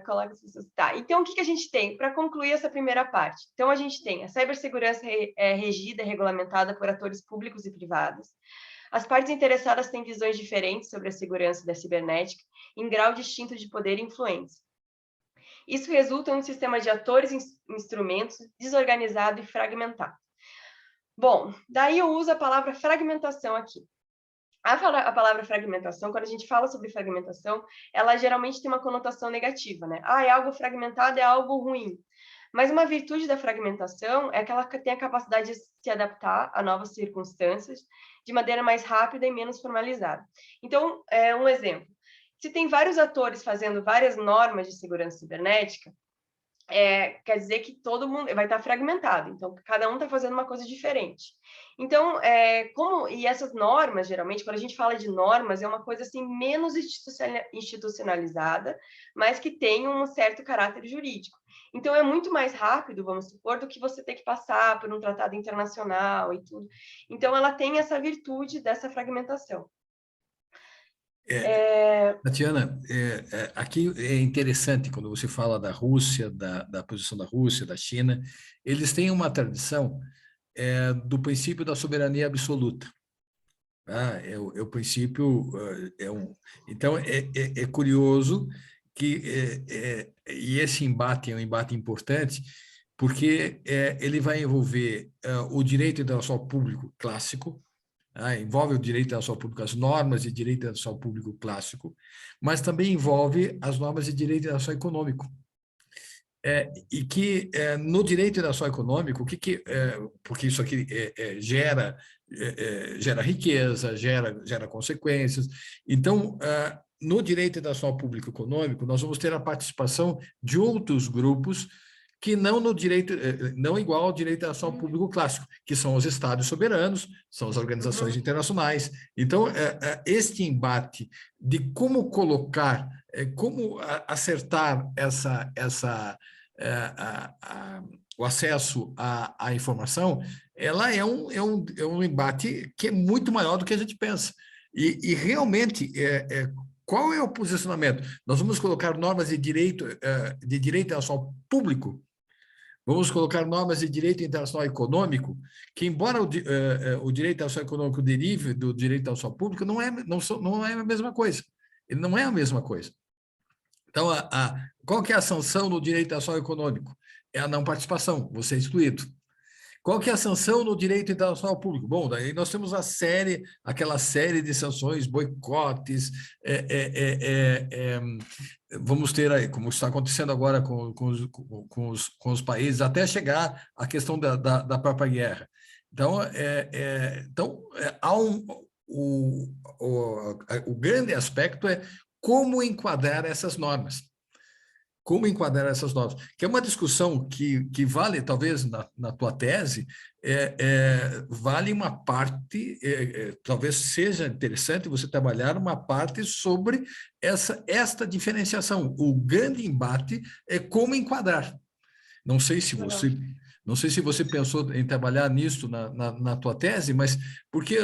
[SPEAKER 5] Coloca as pessoas. Tá. Então, o que a gente tem para concluir essa primeira parte? Então, a gente tem a cibersegurança regida e regulamentada por atores públicos e privados. As partes interessadas têm visões diferentes sobre a segurança da cibernética, em grau distinto de poder e influência. Isso resulta em um sistema de atores e instrumentos desorganizado e fragmentado. Bom, daí eu uso a palavra fragmentação aqui. A palavra fragmentação, quando a gente fala sobre fragmentação, ela geralmente tem uma conotação negativa, né? É algo fragmentado, é algo ruim. Mas uma virtude da fragmentação é que ela tem a capacidade de se adaptar a novas circunstâncias de maneira mais rápida e menos formalizada. Então, um exemplo. Se tem vários atores fazendo várias normas de segurança cibernética, quer dizer que todo mundo vai estar fragmentado, então cada um está fazendo uma coisa diferente. Então, e essas normas, geralmente, quando a gente fala de normas, é uma coisa assim menos institucionalizada, mas que tem um certo caráter jurídico. Então, é muito mais rápido, vamos supor, do que você ter que passar por um tratado internacional e tudo. Então, ela tem essa virtude dessa fragmentação.
[SPEAKER 1] Tatiana, aqui é interessante quando você fala da Rússia, da posição da Rússia, da China, eles têm uma tradição do princípio da soberania absoluta. Tá? O princípio... Então, é curioso que e esse embate é um embate importante, porque ele vai envolver o direito internacional público clássico, envolve o direito internacional público, as normas de direito internacional público clássico, mas também envolve as normas de direito internacional econômico. E que no direito internacional econômico, porque isso aqui gera riqueza, gera consequências. Então, no direito internacional público econômico, nós vamos ter a participação de outros grupos que não igual ao direito internacional público clássico, que são os estados soberanos, são as organizações internacionais. Então, este embate de como colocar, como acertar o acesso à informação, ela é um embate que é muito maior do que a gente pensa. E realmente, qual é o posicionamento? Nós vamos colocar normas de direito internacional público? Vamos colocar normas de direito internacional econômico, que embora o direito internacional econômico derive do direito internacional público, não é a mesma coisa. Ele não é a mesma coisa. Então, qual que é a sanção no direito internacional econômico? É a não participação, você é excluído. Qual que é a sanção no direito internacional público? Bom, daí nós temos aquela série de sanções, boicotes, vamos ter aí, como está acontecendo agora com os países, até chegar à questão da própria guerra. Então, há o grande aspecto é como enquadrar essas normas. Como enquadrar essas normas? Que é uma discussão que vale, talvez, na tua tese, vale uma parte, talvez seja interessante você trabalhar uma parte sobre esta diferenciação. O grande embate é como enquadrar. Não sei se você pensou em trabalhar nisso na tua tese, mas porque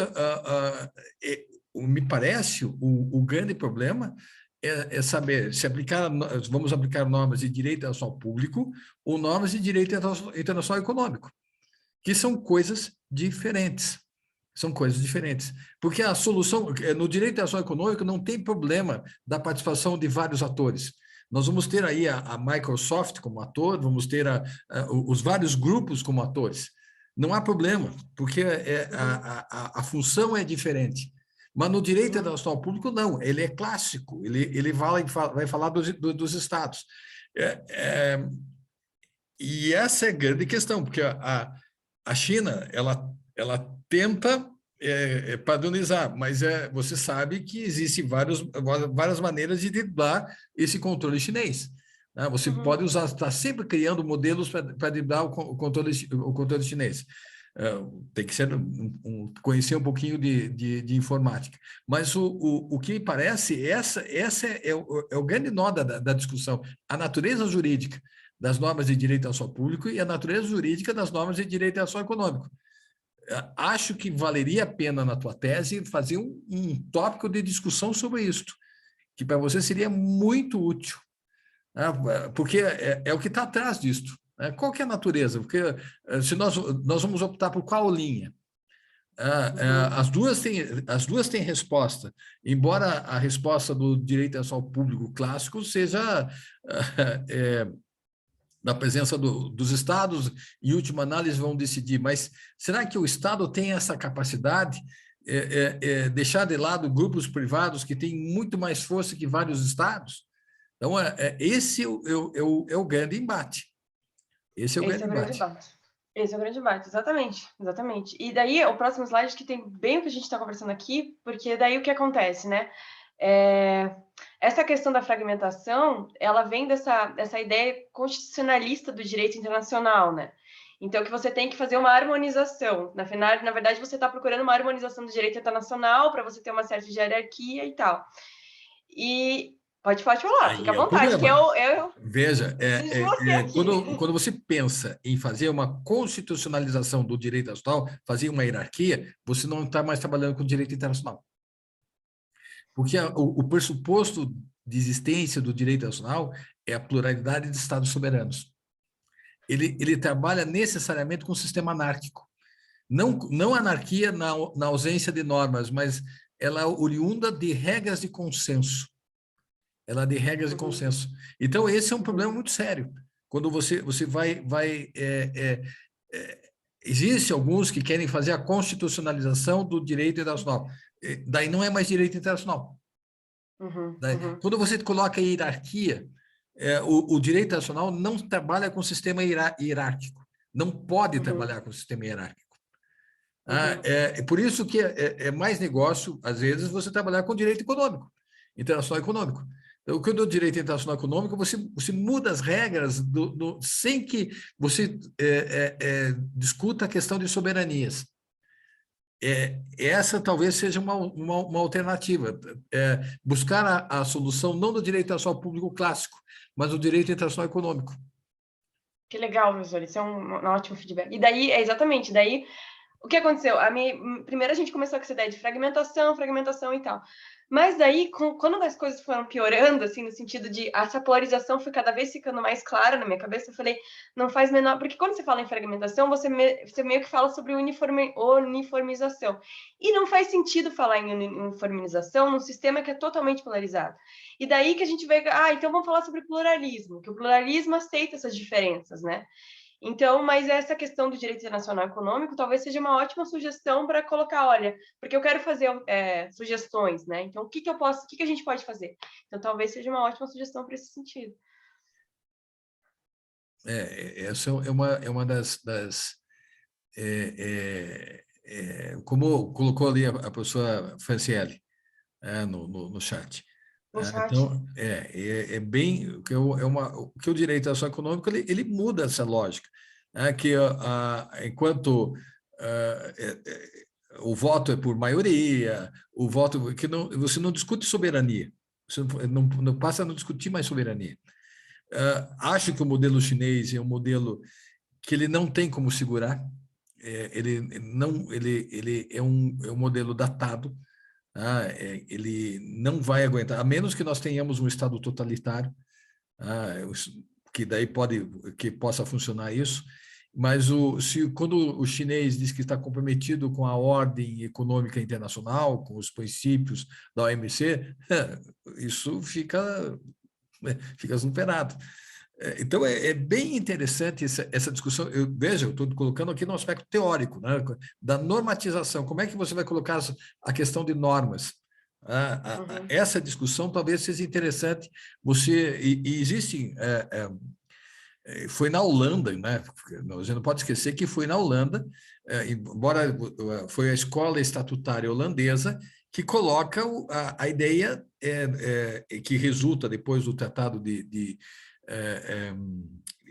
[SPEAKER 1] me parece o grande problema é saber se vamos aplicar normas de direito internacional público ou normas de direito internacional econômico, que são coisas diferentes. São coisas diferentes. Porque a solução, no direito internacional econômico, não tem problema da participação de vários atores. Nós vamos ter aí a Microsoft como ator, vamos ter os vários grupos como atores. Não há problema, porque a função é diferente. Mas no direito internacional público, não, ele é clássico, ele vai falar dos estados. E essa é a grande questão, porque a China, ela tenta padronizar, mas você sabe que existem várias maneiras de driblar esse controle chinês. Né? Você pode usar, está sempre criando modelos para driblar o controle chinês. Tem que conhecer um pouquinho de informática. Mas o que me parece, essa é o grande nó da discussão, a natureza jurídica das normas de direito internacional público e a natureza jurídica das normas de direito internacional econômico. Acho que valeria a pena, na tua tese, fazer um tópico de discussão sobre isso, que para você seria muito útil, né? Porque é o que está atrás disto. Qual que é a natureza? Porque se nós vamos optar por qual linha? As duas têm resposta, embora a resposta do direito internacional público clássico seja na presença dos estados, em última análise vão decidir, mas será que o Estado tem essa capacidade deixar de lado grupos privados que têm muito mais força que vários estados? Então, esse é o grande embate. Esse é o grande embate.
[SPEAKER 5] Esse é o grande embate, exatamente. E daí, o próximo slide que tem bem o que a gente está conversando aqui, porque daí o que acontece, né? Essa questão da fragmentação, ela vem dessa ideia constitucionalista do direito internacional, né? Então, que você tem que fazer uma harmonização. Na verdade, você está procurando uma harmonização do direito internacional para você ter uma certa hierarquia e tal. E pode falar, fica à vontade.
[SPEAKER 1] Veja, quando você pensa em fazer uma constitucionalização do direito internacional, fazer uma hierarquia, você não está mais trabalhando com direito internacional. Porque o pressuposto de existência do direito internacional é a pluralidade de estados soberanos. Ele trabalha necessariamente com um sistema anárquico. Não anarquia na ausência de normas, mas ela é oriunda de regras de consenso. Então, esse é um problema muito sério. Quando você vai existe alguns que querem fazer a constitucionalização do direito internacional. Daí não é mais direito internacional. Quando você coloca hierarquia, o direito internacional não trabalha com sistema hierárquico. Não pode trabalhar com sistema hierárquico. Por isso que é mais negócio, às vezes, você trabalhar com direito econômico, internacional econômico. Então, quando o direito internacional econômico, você muda as regras sem que você discuta a questão de soberanias. Essa talvez seja uma alternativa. Buscar a solução não do direito internacional público clássico, mas do direito internacional econômico.
[SPEAKER 5] Que legal, professor. Isso é um ótimo feedback. E daí, exatamente, daí, o que aconteceu? Primeiro a gente começou com essa ideia de fragmentação e tal. Mas daí, quando as coisas foram piorando, assim, no sentido de essa polarização foi cada vez ficando mais clara na minha cabeça, eu falei, não faz menor... Porque quando você fala em fragmentação, você meio que fala sobre uniformização. E não faz sentido falar em uniformização num sistema que é totalmente polarizado. E daí que a gente vê, então vamos falar sobre pluralismo, que o pluralismo aceita essas diferenças, né? Então, mas essa questão do direito internacional econômico talvez seja uma ótima sugestão para colocar, olha, porque eu quero fazer sugestões, né? Então, o que a gente pode fazer? Então, talvez seja uma ótima sugestão para esse sentido.
[SPEAKER 1] Essa é uma das como colocou ali a professora Franciele no chat. Então, bem o que o direito internacional econômico ele muda essa lógica, que enquanto o voto é por maioria, o voto que você não discute soberania, você não passa a não discutir mais soberania. Acho que o modelo chinês é um modelo que ele não tem como segurar, ele é um modelo datado. Ele não vai aguentar, a menos que nós tenhamos um Estado totalitário, que possa funcionar isso, mas quando o chinês diz que está comprometido com a ordem econômica internacional, com os princípios da OMC, isso fica superado. Então, é bem interessante essa discussão. Eu estou colocando aqui no aspecto teórico, né, da normatização. Como é que você vai colocar a questão de normas? Essa discussão talvez seja interessante. Existe... foi na Holanda, né? Você não pode esquecer que foi na Holanda, embora foi a escola estatutária holandesa que coloca a ideia que resulta depois do Tratado de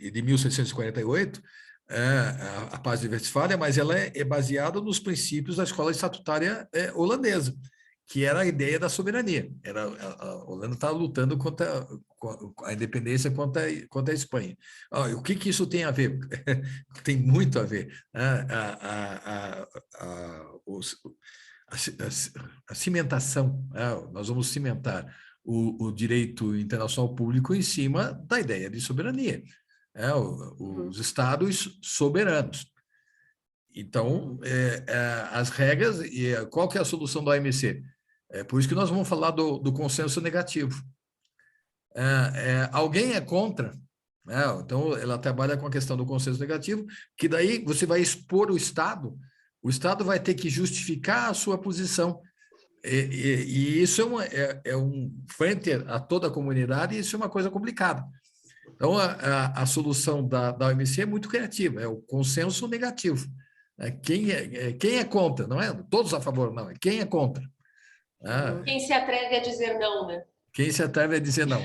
[SPEAKER 1] 1648, a Paz de Westfália, mas ela é baseada nos princípios da escola estatutária holandesa, que era a ideia da soberania. A Holanda estava lutando contra a independência contra a Espanha. O que isso tem a ver? Tem muito a ver. A cimentação, nós vamos cimentar o direito internacional público em cima da ideia de soberania, os estados soberanos. Então, as regras, qual que é a solução da OMC? Por isso que nós vamos falar do consenso negativo. Alguém é contra, então ela trabalha com a questão do consenso negativo, que daí você vai expor o Estado vai ter que justificar a sua posição. E isso frente a toda a comunidade, isso é uma coisa complicada. Então, a solução da OMC é muito criativa, é o consenso negativo. Quem é contra, não é todos a favor, não, é quem é contra.
[SPEAKER 6] Quem se atreve a dizer não, né?
[SPEAKER 1] Quem se atreve a dizer não,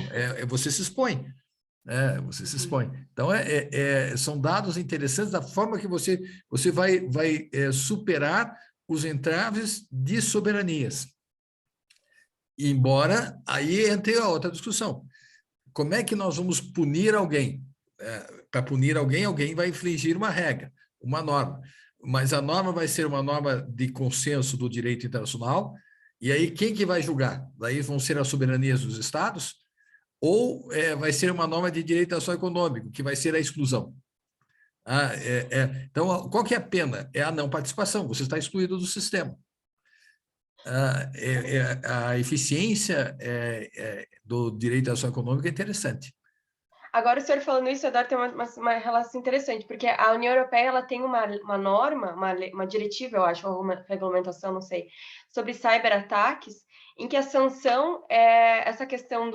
[SPEAKER 1] você se expõe. Você se expõe. Então, são dados interessantes da forma que você vai superar os entraves de soberanias. Embora aí entre a outra discussão. Como é que nós vamos punir alguém? Para punir alguém vai infringir uma regra, uma norma. Mas a norma vai ser uma norma de consenso do direito internacional, e aí quem que vai julgar? Daí vão ser as soberanias dos estados? Ou vai ser uma norma de direito internacional econômico, que vai ser a exclusão? Então, qual que é a pena? É a não participação, você está excluído do sistema. A eficiência do direito internacional econômico é interessante.
[SPEAKER 5] Agora, o senhor falando isso, Eduardo, tem uma relação interessante, porque a União Europeia ela tem uma norma, uma diretiva, eu acho, ou uma regulamentação, não sei, sobre cyberataques, em que a sanção é essa questão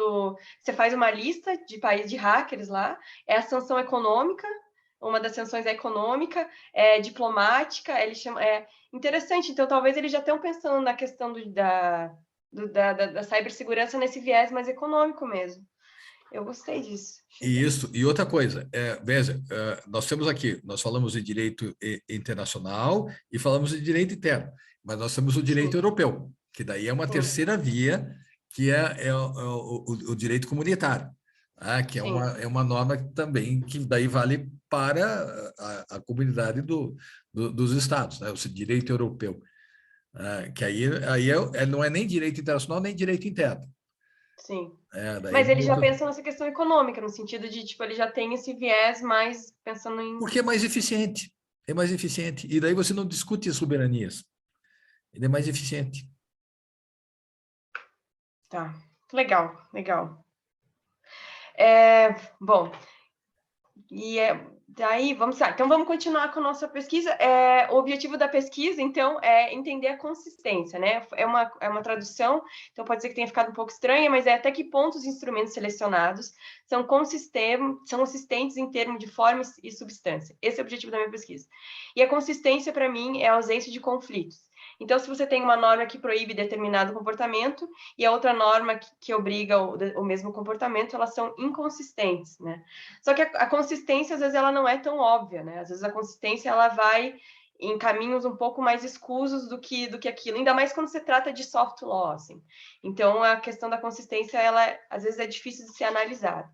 [SPEAKER 5] você faz uma lista de países de hackers lá, a sanção econômica, uma das sanções é econômica, diplomática, ele chama... interessante, então talvez eles já estão pensando na questão da cibersegurança nesse viés mais econômico mesmo. Eu gostei disso.
[SPEAKER 1] Isso, e outra coisa, veja, nós falamos de direito internacional e falamos de direito interno, mas nós temos o direito europeu, que daí é uma terceira via, que é o direito comunitário, que é uma norma também que daí vale para a comunidade dos estados, né, o direito europeu. Que aí não é nem direito internacional, nem direito interno.
[SPEAKER 5] Sim.
[SPEAKER 1] Daí
[SPEAKER 5] Mas eles já pensam nessa questão econômica, no sentido de, tipo, ele já tem esse viés mais pensando em...
[SPEAKER 1] Porque é mais eficiente. É mais eficiente. E daí você não discute as soberanias. Ele é mais eficiente.
[SPEAKER 5] Tá. Legal, legal. Bom, daí, vamos lá. Então, vamos continuar com a nossa pesquisa. O objetivo da pesquisa, então, é entender a consistência, né? É uma tradução, então pode ser que tenha ficado um pouco estranha, mas é até que ponto os instrumentos selecionados são consistentes em termos de forma e substância. Esse é o objetivo da minha pesquisa. E a consistência, para mim, é a ausência de conflitos. Então, se você tem uma norma que proíbe determinado comportamento e a outra norma que obriga o mesmo comportamento, elas são inconsistentes, né? Só que a consistência, às vezes, ela não é tão óbvia, né? Às vezes a consistência, ela vai em caminhos um pouco mais escusos do que aquilo, ainda mais quando se trata de soft law, assim. Então, a questão da consistência, ela, às vezes, é difícil de ser analisada.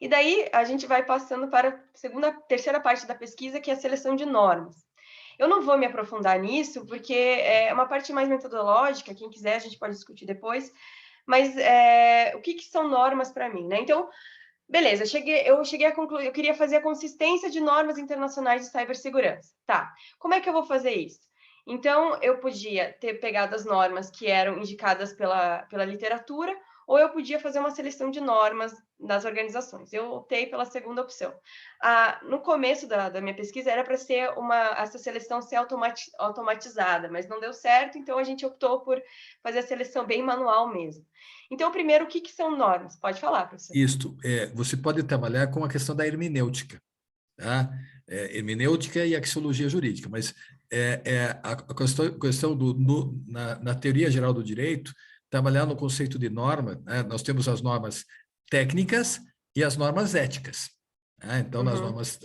[SPEAKER 5] E daí, a gente vai passando para a terceira parte da pesquisa, que é a seleção de normas. Eu não vou me aprofundar nisso, porque é uma parte mais metodológica, quem quiser a gente pode discutir depois, mas o que são normas para mim, né? Então, beleza, eu cheguei a concluir, eu queria fazer a consistência de normas internacionais de cibersegurança. Tá, como é que eu vou fazer isso? Então, eu podia ter pegado as normas que eram indicadas pela literatura, ou eu podia fazer uma seleção de normas das organizações. Eu optei pela segunda opção. No começo da minha pesquisa era para ser essa seleção ser automatizada, mas não deu certo, então a gente optou por fazer a seleção bem manual mesmo. Então, primeiro, o que são normas? Pode falar, professor.
[SPEAKER 1] Isto, você pode trabalhar com a questão da hermenêutica, tá? Hermenêutica e axiologia jurídica, mas a questão na teoria geral do direito, trabalhar no conceito de norma, né? Nós temos as normas técnicas e as normas éticas. Então,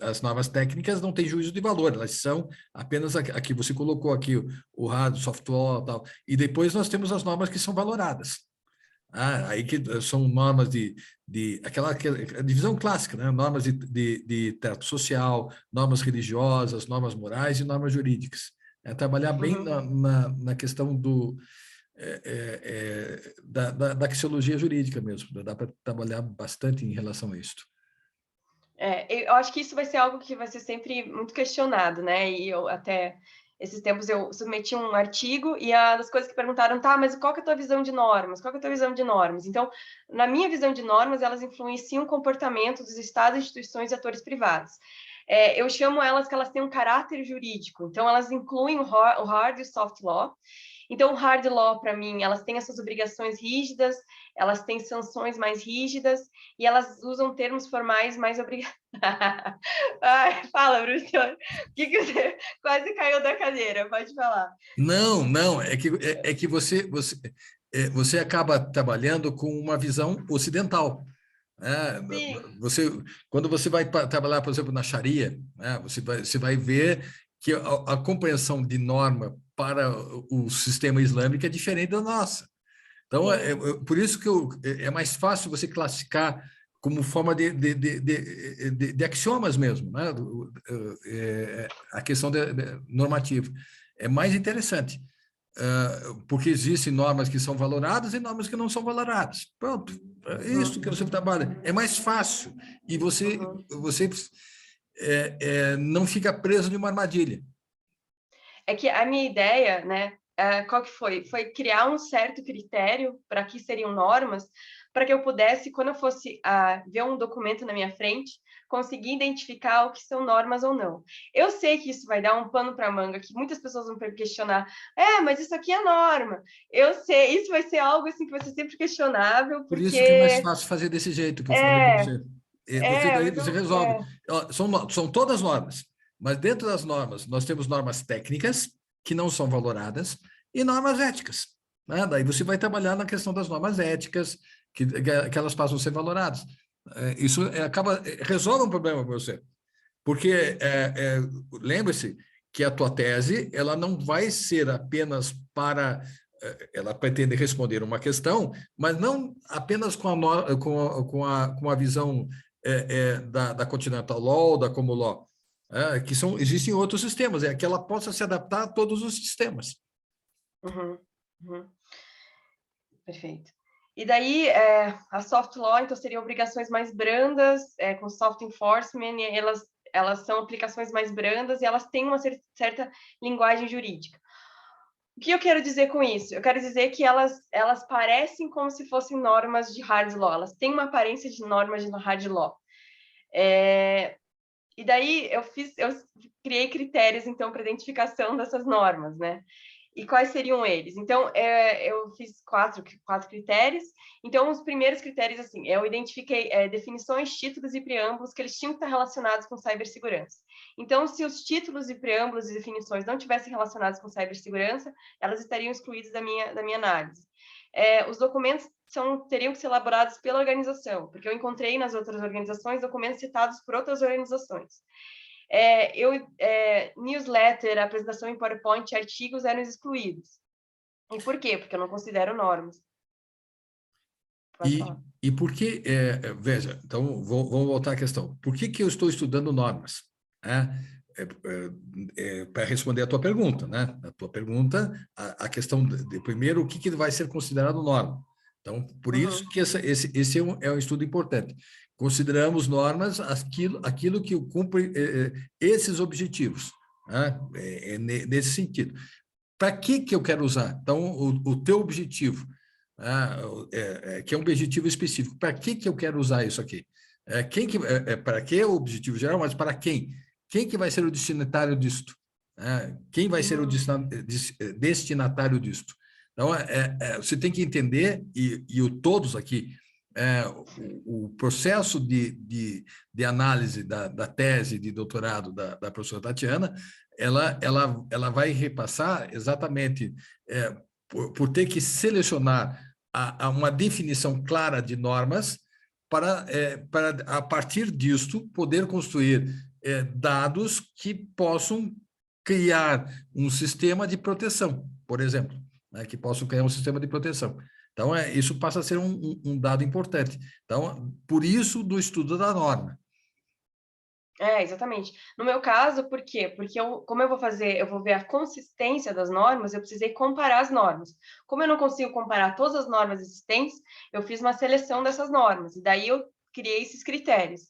[SPEAKER 1] as normas técnicas não têm juízo de valor, elas são apenas aqui, você colocou aqui o hard, soft law, tal, e depois nós temos as normas que são valoradas. Aí que são normas aquela divisão clássica, né? Normas de trato social, normas religiosas, normas morais e normas jurídicas. Trabalhar bem na questão da axiologia jurídica mesmo. Dá para trabalhar bastante em relação a isso.
[SPEAKER 5] Eu acho que isso vai ser algo que vai ser sempre muito questionado, né? E eu até esses tempos eu submeti um artigo e uma das coisas que perguntaram, tá, mas qual que é a tua visão de normas? Qual que é a tua visão de normas? Então, na minha visão de normas, elas influenciam o comportamento dos estados, instituições e atores privados. Eu chamo elas que elas têm um caráter jurídico. Então, elas incluem o hard e o soft law. Então, o hard law, para mim, elas têm essas obrigações rígidas, elas têm sanções mais rígidas e elas usam termos formais mais obrigatórios. Fala, professor. O que você quase caiu da cadeira? Pode falar.
[SPEAKER 1] Não. É que você acaba trabalhando com uma visão ocidental. Quando você vai trabalhar, por exemplo, na Sharia, você vai ver que a compreensão de norma para o sistema islâmico é diferente da nossa. Então, por isso que é mais fácil você classificar como forma de axiomas mesmo, né? A questão normativa. É mais interessante, porque existem normas que são valoradas e normas que não são valoradas. Pronto, é isso que você trabalha. É mais fácil e você não fica preso de uma armadilha.
[SPEAKER 5] É que a minha ideia, né, qual que foi? Foi criar um certo critério para que seriam normas, para que eu pudesse, quando eu fosse ver um documento na minha frente, conseguir identificar o que são normas ou não. Eu sei que isso vai dar um pano para a manga, que muitas pessoas vão questionar, mas isso aqui é norma. Eu sei, isso vai ser algo assim que vai ser sempre questionável, porque...
[SPEAKER 1] Por isso que é mais fácil fazer desse jeito, que eu falei para você. Você resolve. São todas normas. Mas dentro das normas, nós temos normas técnicas, que não são valoradas, e normas éticas. Né? Daí você vai trabalhar na questão das normas éticas, que elas passam a ser valoradas. Isso resolve um problema para você. Porque, lembre-se que a tua tese ela não vai ser apenas para... Ela pretende responder uma questão, mas não apenas com a visão da Continental Law, da Common Law. Existem outros sistemas, que ela possa se adaptar a todos os sistemas.
[SPEAKER 5] Uhum, uhum. Perfeito. E daí, a soft law, então, seriam obrigações mais brandas, com soft enforcement, e elas são aplicações mais brandas e elas têm uma certa linguagem jurídica. O que eu quero dizer com isso? Eu quero dizer que elas parecem como se fossem normas de hard law, elas têm uma aparência de normas de hard law. E daí eu criei critérios, então, para identificação dessas normas, né? E quais seriam eles? Então, eu fiz quatro critérios. Então, os primeiros critérios, assim, eu identifiquei definições, títulos e preâmbulos que eles tinham que estar relacionados com cibersegurança. Então, se os títulos e preâmbulos e definições não tivessem relacionados com cibersegurança, elas estariam excluídas da minha análise. Os documentos teriam que ser elaborados pela organização, porque eu encontrei nas outras organizações documentos citados por outras organizações. Newsletter, apresentação em PowerPoint, artigos eram excluídos. E por quê? Porque eu não considero normas. Pode falar.
[SPEAKER 1] E por que, veja, então vou voltar à questão. Por que eu estou estudando normas? Para responder a tua pergunta, né? A tua pergunta, a questão de primeiro, o que vai ser considerado norma? Então, por isso que esse é um estudo importante. Consideramos normas aquilo que cumpre esses objetivos, né? Nesse sentido. Para que eu quero usar? Então, o teu objetivo, que é um objetivo específico, para que eu quero usar isso aqui? Para que é o objetivo geral, mas para quem? Quem que vai ser o destinatário disto? Quem vai ser o destinatário disto? Então, você tem que entender, e todos aqui, o processo de análise da tese de doutorado da professora Tatiana, ela vai repassar exatamente por ter que selecionar uma definição clara de normas para a partir disto, poder construir dados que possam criar um sistema de proteção, por exemplo, né, que possam criar um sistema de proteção. Então, isso passa a ser um dado importante. Então, por isso, do estudo da norma.
[SPEAKER 5] Exatamente. No meu caso, por quê? Porque como eu vou ver a consistência das normas, eu precisei comparar as normas. Como eu não consigo comparar todas as normas existentes, eu fiz uma seleção dessas normas, e daí eu criei esses critérios.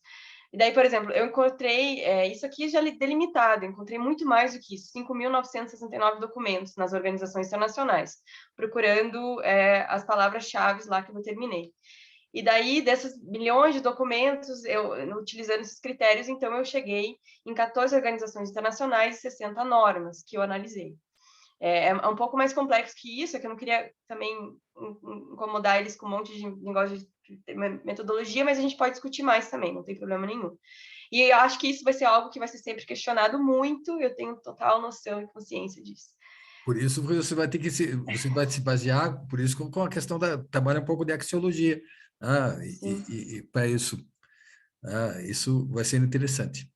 [SPEAKER 5] E daí, por exemplo, eu encontrei, isso aqui já delimitado, eu encontrei muito mais do que isso, 5.969 documentos nas organizações internacionais, procurando as palavras-chave lá que eu determinei. E daí, desses milhões de documentos, utilizando esses critérios, então, eu cheguei em 14 organizações internacionais e 60 normas que eu analisei. É um pouco mais complexo que isso, é que eu não queria também incomodar eles com um monte de negócio de metodologia, mas a gente pode discutir mais também, não tem problema nenhum. E eu acho que isso vai ser algo que vai ser sempre questionado muito, eu tenho total noção e consciência disso.
[SPEAKER 1] Por isso, você vai ter que você vai se basear, por isso, com a questão trabalha um pouco de axiologia. E para isso, isso vai ser interessante.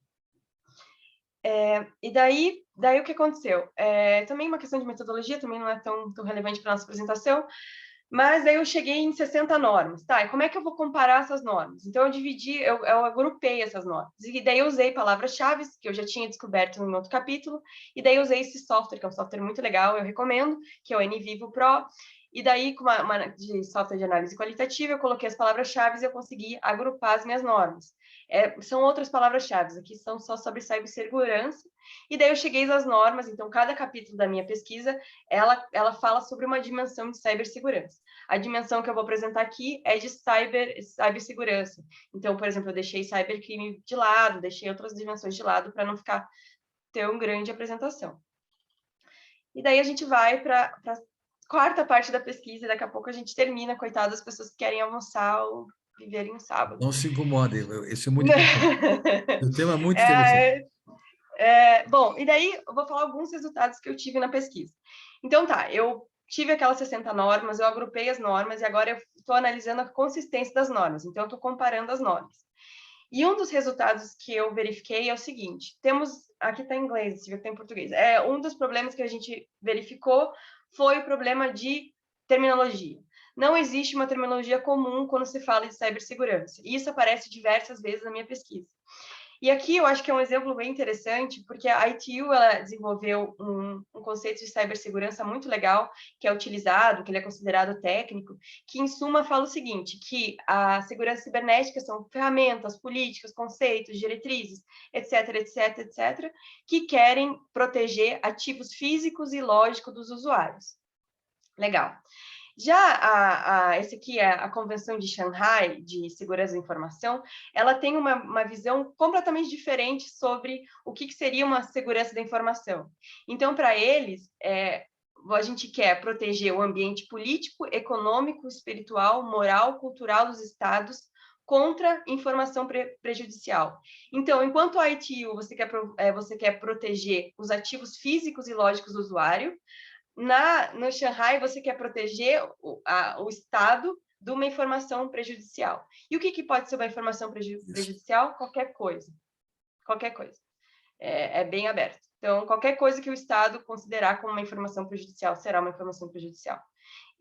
[SPEAKER 5] E daí o que aconteceu? Também uma questão de metodologia, também não é tão relevante para a nossa apresentação, mas daí eu cheguei em 60 normas, tá? E como é que eu vou comparar essas normas? Então, eu agrupei essas normas, e daí eu usei palavras-chave, que eu já tinha descoberto em outro capítulo, e daí eu usei esse software, que é um software muito legal, eu recomendo, que é o NVivo Pro, e daí, com uma de software de análise qualitativa, eu coloquei as palavras-chave e eu consegui agrupar as minhas normas. São outras palavras-chave, aqui são só sobre cibersegurança, e daí eu cheguei às normas, então cada capítulo da minha pesquisa, ela fala sobre uma dimensão de cibersegurança. A dimensão que eu vou apresentar aqui é de cibersegurança. Então, por exemplo, eu deixei cybercrime de lado, deixei outras dimensões de lado para não ficar tão grande a apresentação. E daí a gente vai para quarta parte da pesquisa, e daqui a pouco a gente termina, coitado das pessoas que querem almoçar ou viverem um sábado.
[SPEAKER 1] Não se incomode, isso é muito importante. O tema é muito interessante.
[SPEAKER 5] Bom, e daí eu vou falar alguns resultados que eu tive na pesquisa. Então tá, eu tive aquelas 60 normas, eu agrupei as normas e agora eu estou analisando a consistência das normas, então eu estou comparando as normas. E um dos resultados que eu verifiquei é o seguinte, aqui está em inglês, se vê que tem em português, um dos problemas que a gente verificou foi o problema de terminologia. Não existe uma terminologia comum quando se fala de cibersegurança, e isso aparece diversas vezes na minha pesquisa. E aqui eu acho que é um exemplo bem interessante, porque a ITU ela desenvolveu um conceito de cibersegurança muito legal, que é utilizado, que ele é considerado técnico, que em suma fala o seguinte, que a segurança cibernética são ferramentas, políticas, conceitos, diretrizes, etc, etc, etc, que querem proteger ativos físicos e lógicos dos usuários. Legal. Já esse aqui é a Convenção de Xangai de Segurança da Informação, ela tem uma visão completamente diferente sobre o que seria uma segurança da informação. Então, para eles, a gente quer proteger o ambiente político, econômico, espiritual, moral, cultural dos estados contra informação prejudicial. Então, enquanto a ITU você quer proteger os ativos físicos e lógicos do usuário, no Xangai, você quer proteger o Estado de uma informação prejudicial. E o que pode ser uma informação prejudicial? Qualquer coisa. Qualquer coisa. É bem aberto. Então, qualquer coisa que o Estado considerar como uma informação prejudicial será uma informação prejudicial.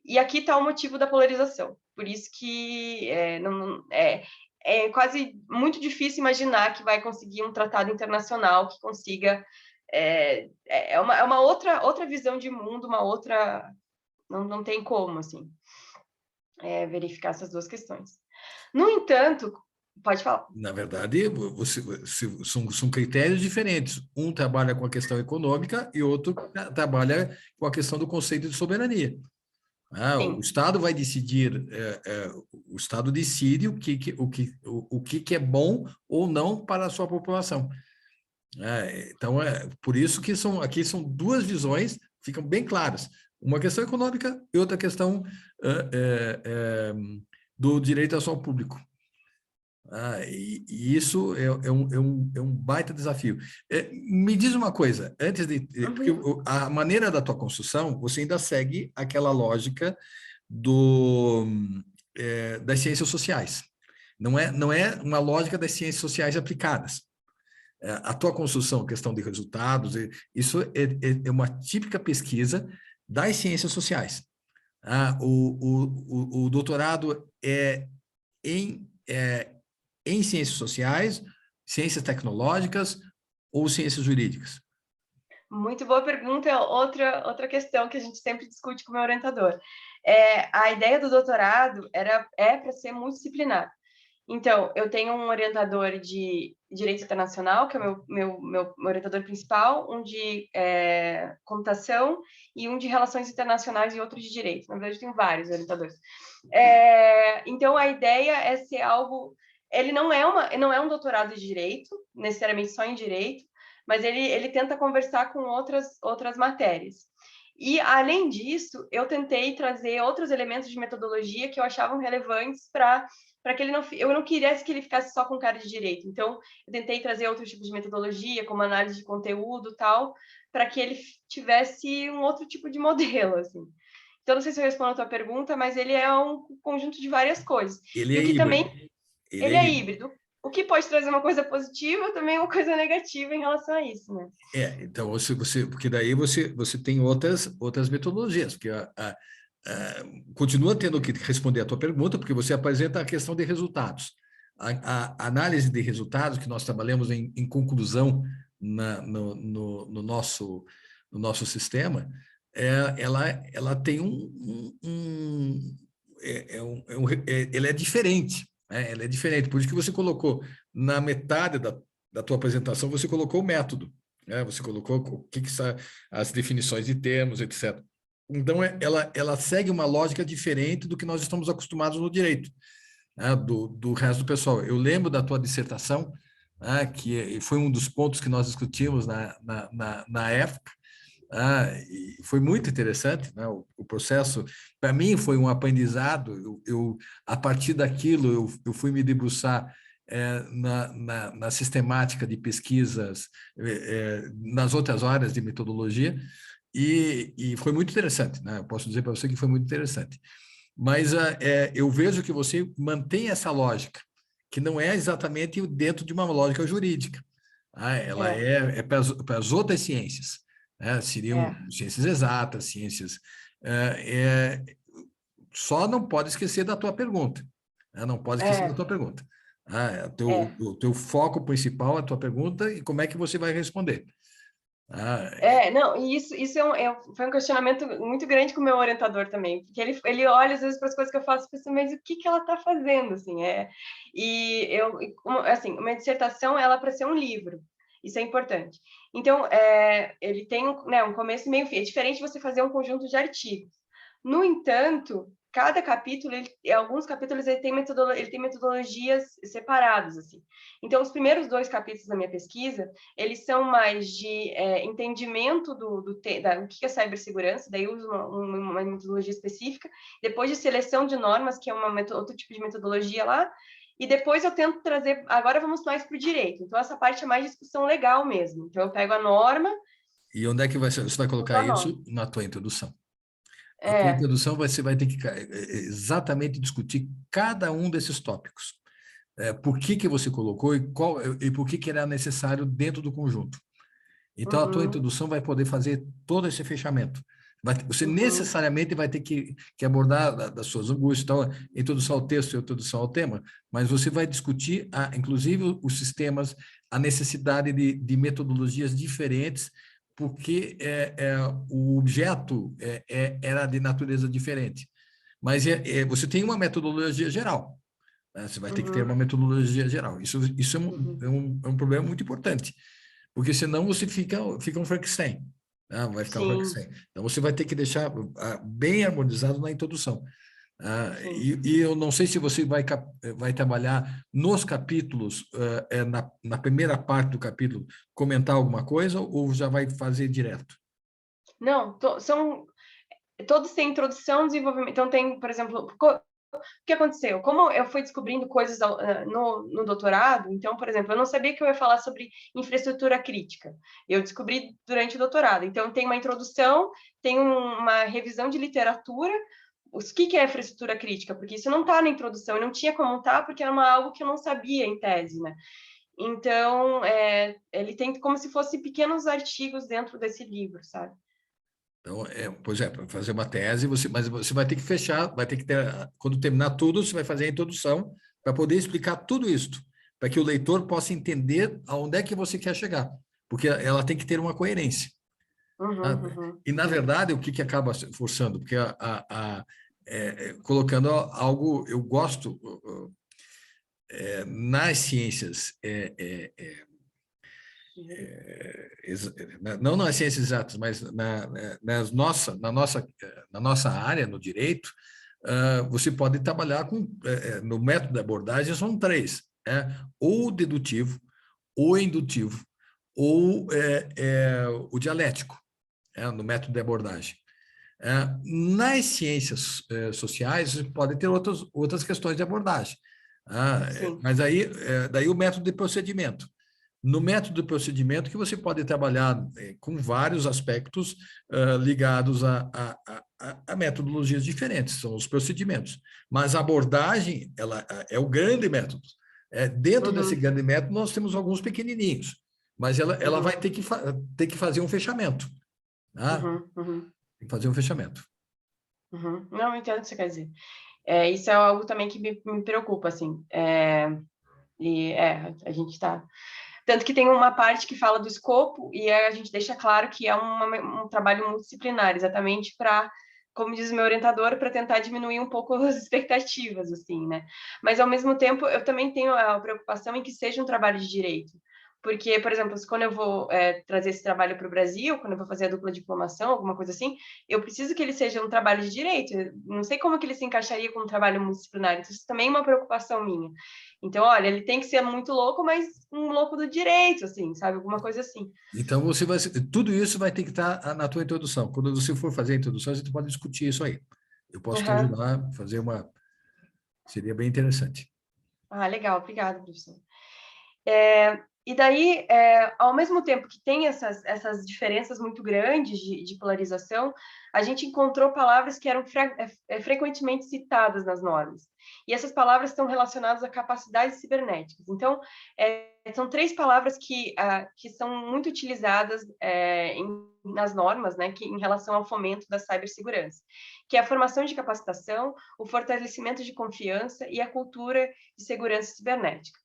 [SPEAKER 5] E aqui está o motivo da polarização. Por isso que é quase muito difícil imaginar que vai conseguir um tratado internacional que consiga... É uma outra visão de mundo, uma outra... Não tem como, assim, verificar essas duas questões. No entanto, pode falar.
[SPEAKER 1] Na verdade, são critérios diferentes. Um trabalha com a questão econômica e outro trabalha com a questão do conceito de soberania. O Estado vai decidir, o Estado decide o que é bom ou não para a sua população. Então, por isso que aqui são duas visões, ficam bem claras. Uma questão econômica e outra questão do direito ao solo público. E isso é um baita desafio. Me diz uma coisa, antes de... Porque a maneira da tua construção, você ainda segue aquela lógica das ciências sociais. Não é uma lógica das ciências sociais aplicadas. A tua construção, questão de resultados, isso é uma típica pesquisa das ciências sociais. O doutorado é em ciências sociais, ciências tecnológicas ou ciências jurídicas?
[SPEAKER 5] Muito boa pergunta. Outra questão que a gente sempre discute com o meu orientador. A ideia do doutorado é para ser multidisciplinar. Então, eu tenho um orientador de Direito Internacional, que é o meu orientador principal, um de computação e um de Relações Internacionais e outro de Direito. Na verdade, eu tenho vários orientadores. Então, a ideia é ser algo... Ele não é um doutorado de Direito, necessariamente só em Direito, mas ele tenta conversar com outras matérias. E, além disso, eu tentei trazer outros elementos de metodologia que eu achava relevantes para que eu não quisesse que ele ficasse só com cara de direito. Então, eu tentei trazer outros tipos de metodologia, como análise de conteúdo e tal, para que ele tivesse um outro tipo de modelo, assim. Então, não sei se eu respondo a tua pergunta, mas ele é um conjunto de várias coisas.
[SPEAKER 1] Ele é híbrido.
[SPEAKER 5] Ele é híbrido. O que pode trazer uma coisa positiva, também uma coisa negativa em relação a isso, né?
[SPEAKER 1] Então, porque daí você tem outras metodologias, porque continua tendo que responder a tua pergunta, porque você apresenta a questão de resultados. A análise de resultados, que nós trabalhamos em conclusão no nosso sistema, ela tem ela é diferente. Ela é diferente, por isso que você colocou na metade da tua apresentação, você colocou o método, você colocou o que são as definições de termos, etc. Então, ela segue uma lógica diferente do que nós estamos acostumados no direito, do resto do pessoal. Eu lembro da tua dissertação, que foi um dos pontos que nós discutimos na época, e foi muito interessante, né? O processo, para mim, foi um aprendizado. A partir daquilo, eu fui me debruçar na sistemática de pesquisas, nas outras áreas de metodologia, e foi muito interessante, né? Eu posso dizer para você que foi muito interessante. Mas eu vejo que você mantém essa lógica, que não é exatamente dentro de uma lógica jurídica. Ela é para as outras ciências. Seriam ciências exatas, ciências... Só não pode esquecer da tua pergunta. Não pode esquecer da tua pergunta. O teu foco principal, a tua pergunta, e como é que você vai responder.
[SPEAKER 5] Não, e isso foi um questionamento muito grande com o meu orientador também, porque ele olha às vezes para as coisas que eu faço e pensa, mas o que ela está fazendo, assim, assim, uma dissertação, ela para ser um livro, isso é importante. Então, ele tem um começo e meio fim, é diferente você fazer um conjunto de artigos. No entanto, cada capítulo, alguns capítulos ele tem metodologias separadas, assim. Então, os primeiros 2 capítulos da minha pesquisa, eles são mais de entendimento do que é cibersegurança, daí eu uso uma metodologia específica, depois de seleção de normas, que é outro tipo de metodologia lá, e depois eu tento trazer, agora vamos mais para o direito, então essa parte é mais discussão legal mesmo, então eu pego a norma...
[SPEAKER 1] E onde é que você vai colocar isso? Na tua introdução. A tua introdução você vai ter que exatamente discutir cada um desses tópicos. Por que você colocou e por que era necessário dentro do conjunto. Então, a tua introdução vai poder fazer todo esse fechamento. Você necessariamente vai ter que abordar das suas angústias, então, introdução ao texto e introdução ao tema, mas você vai discutir, inclusive, os sistemas, a necessidade de metodologias diferentes, porque o objeto era de natureza diferente. Mas você tem uma metodologia geral. Né? Você vai ter que ter uma metodologia geral. Isso é um problema muito importante, porque senão você fica um Frankenstein. Né? Vai ficar um Frankenstein. Então, você vai ter que deixar bem harmonizado na introdução. E eu não sei se você vai trabalhar nos capítulos, na primeira parte do capítulo, comentar alguma coisa ou já vai fazer direto?
[SPEAKER 5] Não, todos têm introdução, desenvolvimento. Então, tem, por exemplo, o que aconteceu? Como eu fui descobrindo coisas no doutorado, então, por exemplo, eu não sabia que eu ia falar sobre infraestrutura crítica. Eu descobri durante o doutorado. Então, tem uma introdução, tem uma revisão de literatura, o que é infraestrutura crítica, porque isso não está na introdução, e não tinha como estar, porque era algo que eu não sabia em tese, né? Então, ele tem como se fossem pequenos artigos dentro desse livro, sabe?
[SPEAKER 1] Então, pois para fazer uma tese, mas você vai ter que fechar, vai ter que ter, quando terminar tudo, você vai fazer a introdução para poder explicar tudo isso, para que o leitor possa entender aonde é que você quer chegar, porque ela tem que ter uma coerência. E, na verdade, o que acaba forçando? Porque colocando algo, eu gosto, nas ciências, não nas ciências exatas, mas na nossa área, no direito, você pode trabalhar no método de abordagem, são 3, ou dedutivo, ou indutivo, ou o dialético, no método de abordagem. Nas ciências sociais, pode ter outras questões de abordagem. Mas daí o método de procedimento. No método de procedimento que você pode trabalhar com vários aspectos ligados a metodologias diferentes, são os procedimentos. Mas a abordagem ela é o grande método. Dentro desse grande método, nós temos alguns pequenininhos, mas ela vai ter que fazer um fechamento. Tem que fazer um fechamento.
[SPEAKER 5] Não, entendo o que você quer dizer. Isso é algo também que me preocupa, assim. A gente está... Tanto que tem uma parte que fala do escopo e a gente deixa claro que é um trabalho multidisciplinar, exatamente para, como diz o meu orientador, para tentar diminuir um pouco as expectativas, assim, né? Mas, ao mesmo tempo, eu também tenho a preocupação em que seja um trabalho de direito. Porque, por exemplo, quando eu vou trazer esse trabalho para o Brasil, quando eu vou fazer a dupla diplomação, alguma coisa assim, eu preciso que ele seja um trabalho de direito. Eu não sei como que ele se encaixaria com um trabalho multidisciplinar. Então, isso também é uma preocupação minha. Então, olha, ele tem que ser muito louco, mas um louco do direito, assim, sabe? Alguma coisa assim.
[SPEAKER 1] Então, tudo isso vai ter que estar na tua introdução. Quando você for fazer a introdução, a gente pode discutir isso aí. Eu posso te ajudar a fazer Seria bem interessante.
[SPEAKER 5] Legal. Obrigada, professor. E daí, ao mesmo tempo que tem essas diferenças muito grandes de polarização, a gente encontrou palavras que eram frequentemente citadas nas normas. E essas palavras estão relacionadas a capacidades cibernéticas. Então, são 3 palavras que são muito utilizadas nas normas, né, em relação ao fomento da cibersegurança, que é a formação de capacitação, o fortalecimento de confiança e a cultura de segurança cibernética.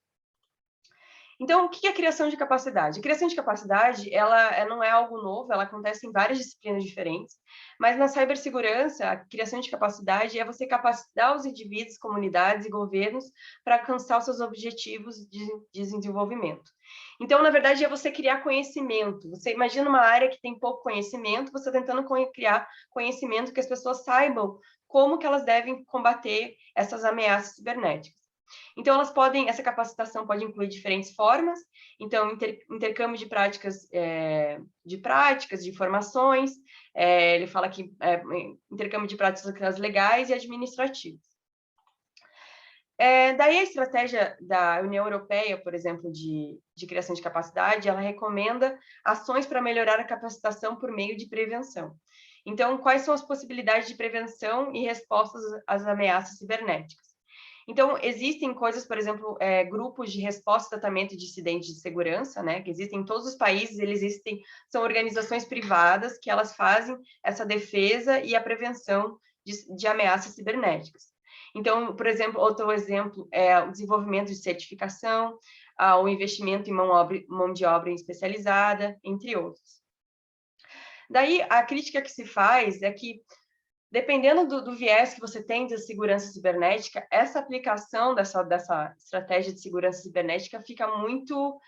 [SPEAKER 5] Então, o que é a criação de capacidade? A criação de capacidade, ela não é algo novo, ela acontece em várias disciplinas diferentes, mas na cibersegurança, a criação de capacidade é você capacitar os indivíduos, comunidades e governos para alcançar os seus objetivos de desenvolvimento. Então, na verdade, é você criar conhecimento. Você imagina uma área que tem pouco conhecimento, você tentando criar conhecimento que as pessoas saibam como que elas devem combater essas ameaças cibernéticas. Então, essa capacitação pode incluir diferentes formas, então, intercâmbio de práticas, de informações, ele fala que intercâmbio de práticas legais e administrativas. Daí a estratégia da União Europeia, por exemplo, de criação de capacidade, ela recomenda ações para melhorar a capacitação por meio de prevenção. Então, quais são as possibilidades de prevenção e respostas às ameaças cibernéticas? Então, existem coisas, por exemplo, grupos de resposta e tratamento de incidentes de segurança, né, que existem em todos os países, são organizações privadas que elas fazem essa defesa e a prevenção de ameaças cibernéticas. Então, por exemplo, outro exemplo é o desenvolvimento de certificação, o investimento em mão de obra especializada, entre outros. Daí, a crítica que se faz é que, dependendo do viés que você tem de segurança cibernética, essa aplicação dessa estratégia de segurança cibernética fica muito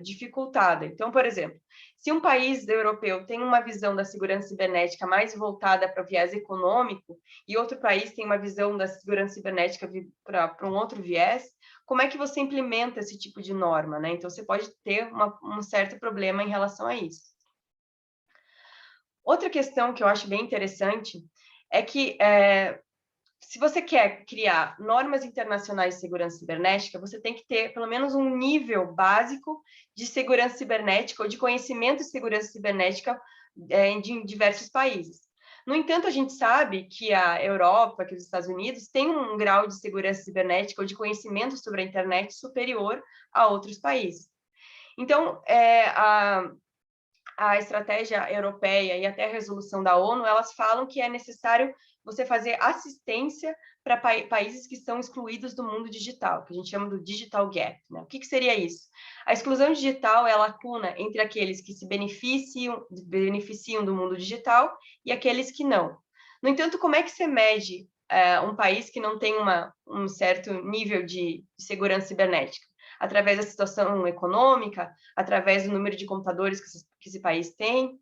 [SPEAKER 5] dificultada. Então, por exemplo, se um país europeu tem uma visão da segurança cibernética mais voltada para o viés econômico e outro país tem uma visão da segurança cibernética para um outro viés, como é que você implementa esse tipo de norma, né? Então, você pode ter um certo problema em relação a isso. Outra questão que eu acho bem interessante é que, se você quer criar normas internacionais de segurança cibernética, você tem que ter pelo menos um nível básico de segurança cibernética ou de conhecimento de segurança cibernética em diversos países. No entanto, a gente sabe que a Europa, que os Estados Unidos, têm um grau de segurança cibernética ou de conhecimento sobre a internet superior a outros países. Então, a estratégia europeia e até a resolução da ONU, elas falam que é necessário você fazer assistência para países que estão excluídos do mundo digital, que a gente chama do digital gap, né? O que seria isso? A exclusão digital é a lacuna entre aqueles que se beneficiam do mundo digital e aqueles que não. No entanto, como é que você mede um país que não tem um certo nível de segurança cibernética? Através da situação econômica, através do número de computadores que esse país tem.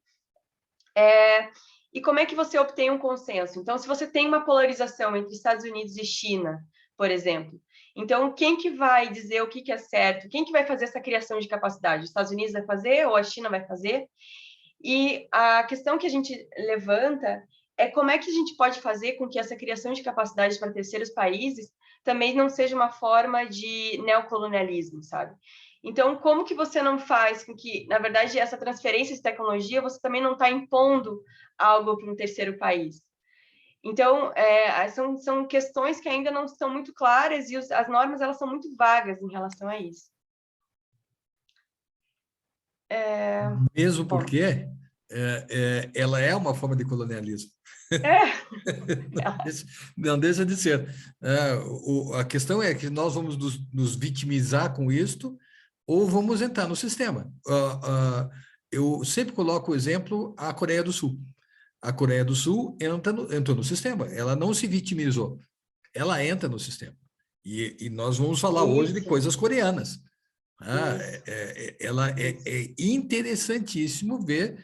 [SPEAKER 5] E como é que você obtém um consenso? Então, se você tem uma polarização entre Estados Unidos e China, por exemplo, então, quem que vai dizer o que é certo? Quem que vai fazer essa criação de capacidade? Os Estados Unidos vai fazer ou a China vai fazer? E a questão que a gente levanta é como é que a gente pode fazer com que essa criação de capacidades para terceiros países também não seja uma forma de neocolonialismo, sabe? Então, como que você não faz com que, na verdade, essa transferência de tecnologia, você também não está impondo algo para um terceiro país? Então, são questões que ainda não estão muito claras e as normas, elas são muito vagas em relação a isso.
[SPEAKER 1] Mesmo porque ela é uma forma de colonialismo. Não deixa de ser. A questão é que nós vamos nos vitimizar com isto ou vamos entrar no sistema. Eu sempre coloco o exemplo a Coreia do Sul. A Coreia do Sul entrou no sistema. Ela não se vitimizou. Ela entra no sistema. E nós vamos falar hoje de coisas coreanas. Ela é interessantíssimo ver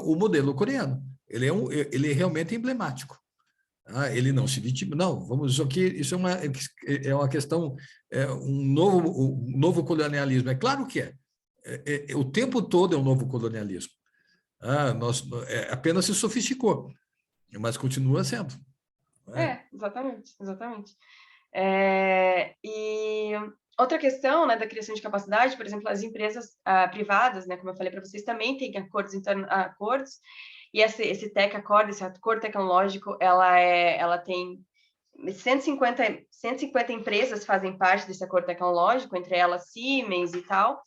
[SPEAKER 1] o modelo coreano. Ele é realmente emblemático. Ele não se vitima. Não, vamos aqui. Isso é uma questão, um novo colonialismo. É claro que é. O tempo todo é um novo colonialismo. Apenas se sofisticou, mas continua sendo.
[SPEAKER 5] Exatamente. E outra questão, né, da criação de capacidade, por exemplo, as empresas privadas, né, como eu falei para vocês, também têm acordos, e esse Tech Accord, esse acordo tecnológico, ela tem 150 empresas fazem parte desse acordo tecnológico, entre elas Siemens e tal,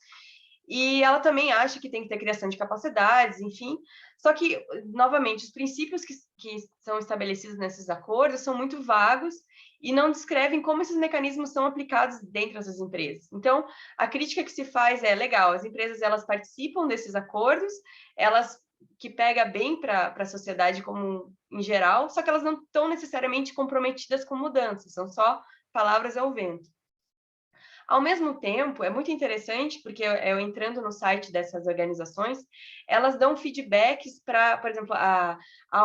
[SPEAKER 5] E ela também acha que tem que ter criação de capacidades, enfim. Só que, novamente, os princípios que são estabelecidos nesses acordos são muito vagos e não descrevem como esses mecanismos são aplicados dentro dessas empresas. Então, a crítica que se faz é, legal, as empresas elas participam desses acordos, elas que pega bem para a sociedade como em geral, só que elas não estão necessariamente comprometidas com mudanças, são só palavras ao vento. Ao mesmo tempo, é muito interessante, porque eu entrando no site dessas organizações, elas dão feedbacks para, por exemplo, a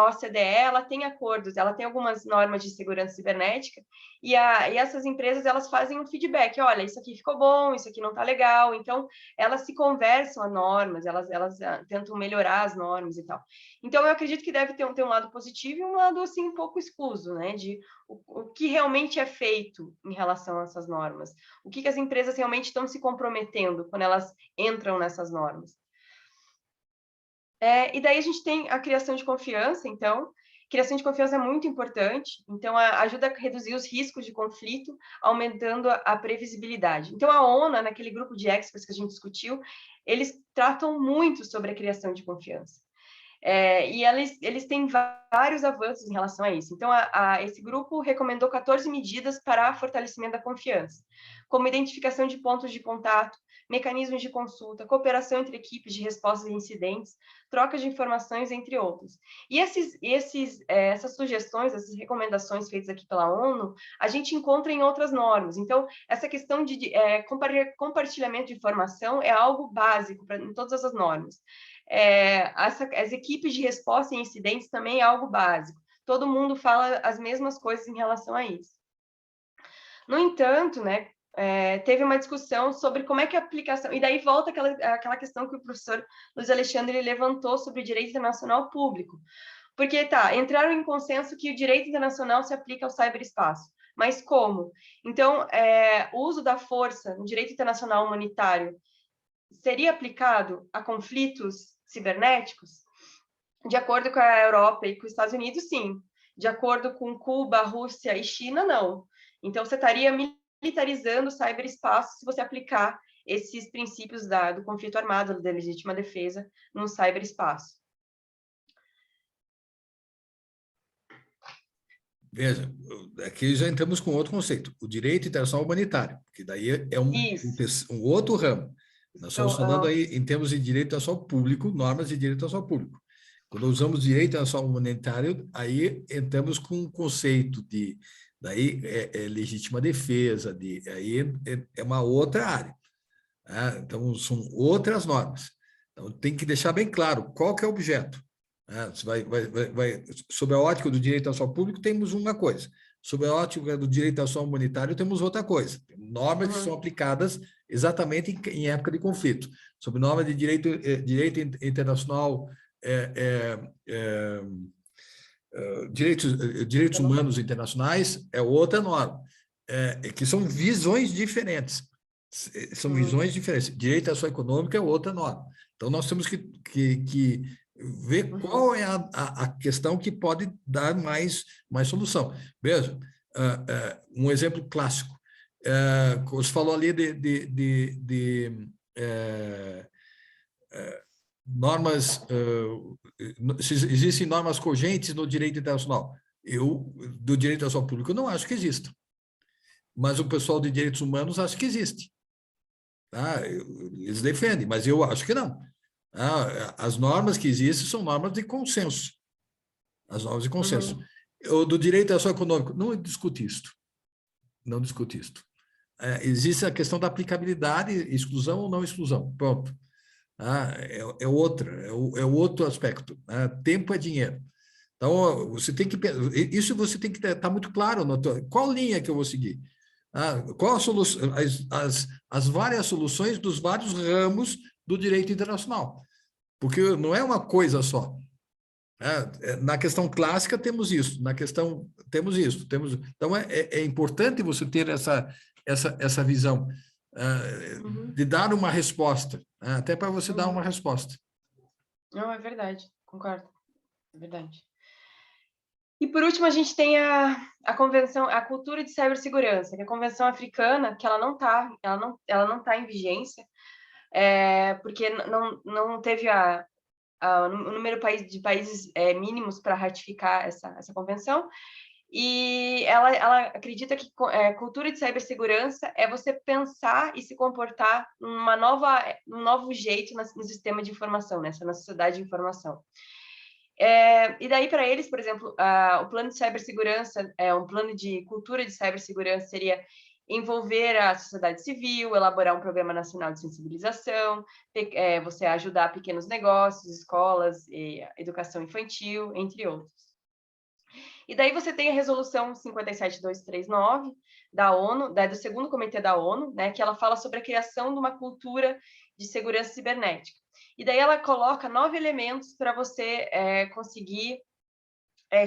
[SPEAKER 5] OCDE, ela tem acordos, ela tem algumas normas de segurança cibernética, e essas empresas, elas fazem um feedback, olha, isso aqui ficou bom, isso aqui não está legal, então, elas se conversam a normas, elas tentam melhorar as normas e tal. Então, eu acredito que deve ter um lado positivo e um lado, assim, um pouco escuso, né, de o que realmente é feito em relação a essas normas, o que as empresas realmente estão se comprometendo quando elas entram nessas normas. E daí a gente tem a criação de confiança, então, criação de confiança é muito importante, então ajuda a reduzir os riscos de conflito, aumentando a previsibilidade. Então a ONU, naquele grupo de experts que a gente discutiu, eles tratam muito sobre a criação de confiança. E eles têm vários avanços em relação a isso. Então, esse grupo recomendou 14 medidas para fortalecimento da confiança, como identificação de pontos de contato, mecanismos de consulta, cooperação entre equipes de respostas a incidentes, troca de informações, entre outros. E essas sugestões, essas recomendações feitas aqui pela ONU, a gente encontra em outras normas. Então, essa questão de compartilhamento de informação é algo básico em todas as normas. As equipes de resposta em incidentes também é algo básico. Todo mundo fala as mesmas coisas em relação a isso. No entanto, né, teve uma discussão sobre como é que a aplicação... E daí volta aquela questão que o professor Luiz Alexandre levantou sobre o direito internacional público. Porque, entraram em consenso que o direito internacional se aplica ao ciberespaço. Mas como? Então, o uso da força no direito internacional humanitário seria aplicado a conflitos cibernéticos? De acordo com a Europa e com os Estados Unidos, sim. De acordo com Cuba, Rússia e China, não. Então, você estaria militarizando o ciberespaço se você aplicar esses princípios do conflito armado, da legítima defesa, no ciberespaço.
[SPEAKER 1] Veja, aqui já entramos com outro conceito, o direito internacional humanitário, que daí é um outro ramo. Nós estamos falando aí em termos de direito internacional público, normas de direito internacional público. Quando usamos direito internacional humanitário, aí entramos com um conceito de, daí legítima defesa, aí é uma outra área. Então, são outras normas. Então, tem que deixar bem claro qual que é o objeto. Sob a ótica do direito internacional público, temos uma coisa. Sob a ótica do direito internacional humanitário, temos outra coisa. Normas que são aplicadas exatamente em época de conflito. Sob norma de direito internacional, direitos humanos internacionais, é outra norma, que são visões diferentes. São visões diferentes. Direito internacional econômico é outra norma. Então, nós temos que ver qual é a questão que pode dar mais solução. Veja, um exemplo clássico. Você falou ali de normas, se existem normas cogentes no direito internacional. Do direito internacional público, eu não acho que exista. Mas o pessoal de direitos humanos acha que existe. Eles defendem, mas eu acho que não. As normas que existem são normas de consenso. As normas de consenso. Do direito internacional econômico, não discute isto. Não discute isto. Existe a questão da aplicabilidade, exclusão ou não exclusão. Pronto. É outro aspecto. Tempo é dinheiro. Então, você tem que estar muito claro. Qual linha que eu vou seguir? Qual a solução, as várias soluções dos vários ramos do direito internacional. Porque não é uma coisa só. Na questão clássica temos isso, na questão temos isso. Então, é importante você ter essa visão de dar uma resposta, até para você dar uma resposta.
[SPEAKER 5] Não, é verdade, concordo. É verdade. E, por último, a gente tem a convenção, a cultura de cibersegurança, que é a Convenção Africana, que ela não tá em vigência. porque não teve o número de países mínimos para ratificar essa convenção, e ela acredita que cultura de cibersegurança é você pensar e se comportar num novo jeito no sistema de informação, na sociedade de informação. E daí, para eles, por exemplo, o plano de cibersegurança, um plano de cultura de cibersegurança seria envolver a sociedade civil, elaborar um programa nacional de sensibilização, você ajudar pequenos negócios, escolas, educação infantil, entre outros. E daí você tem a resolução 57239 da ONU, do segundo comitê da ONU, né, que ela fala sobre a criação de uma cultura de segurança cibernética. E daí ela coloca 9 elementos para você conseguir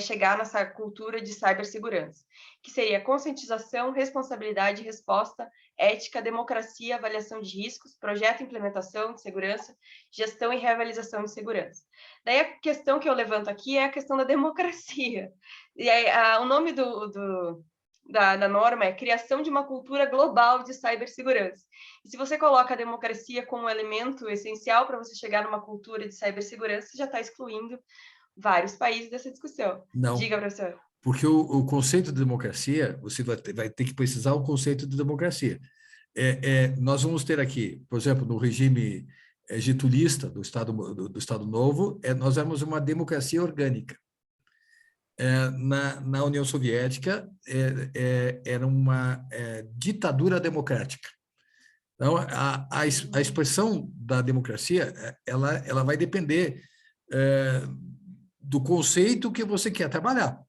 [SPEAKER 5] chegar nessa cultura de cibersegurança, que seria conscientização, responsabilidade, resposta, ética, democracia, avaliação de riscos, projeto e implementação de segurança, gestão e realização de segurança. Daí a questão que eu levanto aqui é a questão da democracia. E aí, o nome da norma é criação de uma cultura global de cibersegurança. E se você coloca a democracia como um elemento essencial para você chegar numa cultura de cibersegurança, você já está excluindo vários países dessa discussão.
[SPEAKER 1] Não.
[SPEAKER 5] Diga, professor.
[SPEAKER 1] Porque o conceito de democracia, você vai ter que precisar o conceito de democracia. Nós vamos ter aqui, por exemplo, no regime getulista do Estado Novo, nós temos uma democracia orgânica. Na União Soviética, era uma ditadura democrática. Então, a expressão da democracia, ela vai depender do conceito que você quer trabalhar.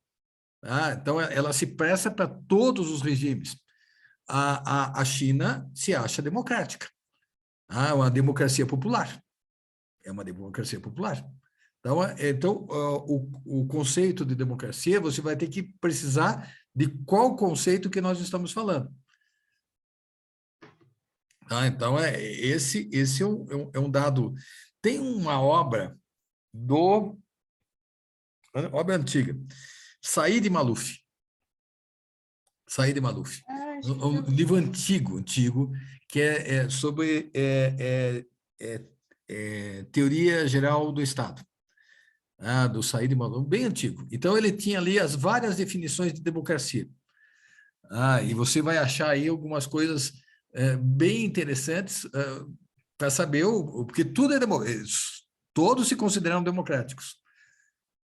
[SPEAKER 1] Tá? Então, ela se presta para todos os regimes. A China se acha democrática. É uma democracia popular. É uma democracia popular. Então o conceito de democracia, você vai ter que precisar de qual conceito que nós estamos falando. Então, esse é um dado. Tem uma obra obra antiga, Said Malouf. Said Malouf. Um livro antigo, que é sobre teoria geral do Estado. Do Said Malouf, bem antigo. Então, ele tinha ali as várias definições de democracia. E você vai achar aí algumas coisas bem interessantes para saber, porque tudo é todos se consideram democráticos.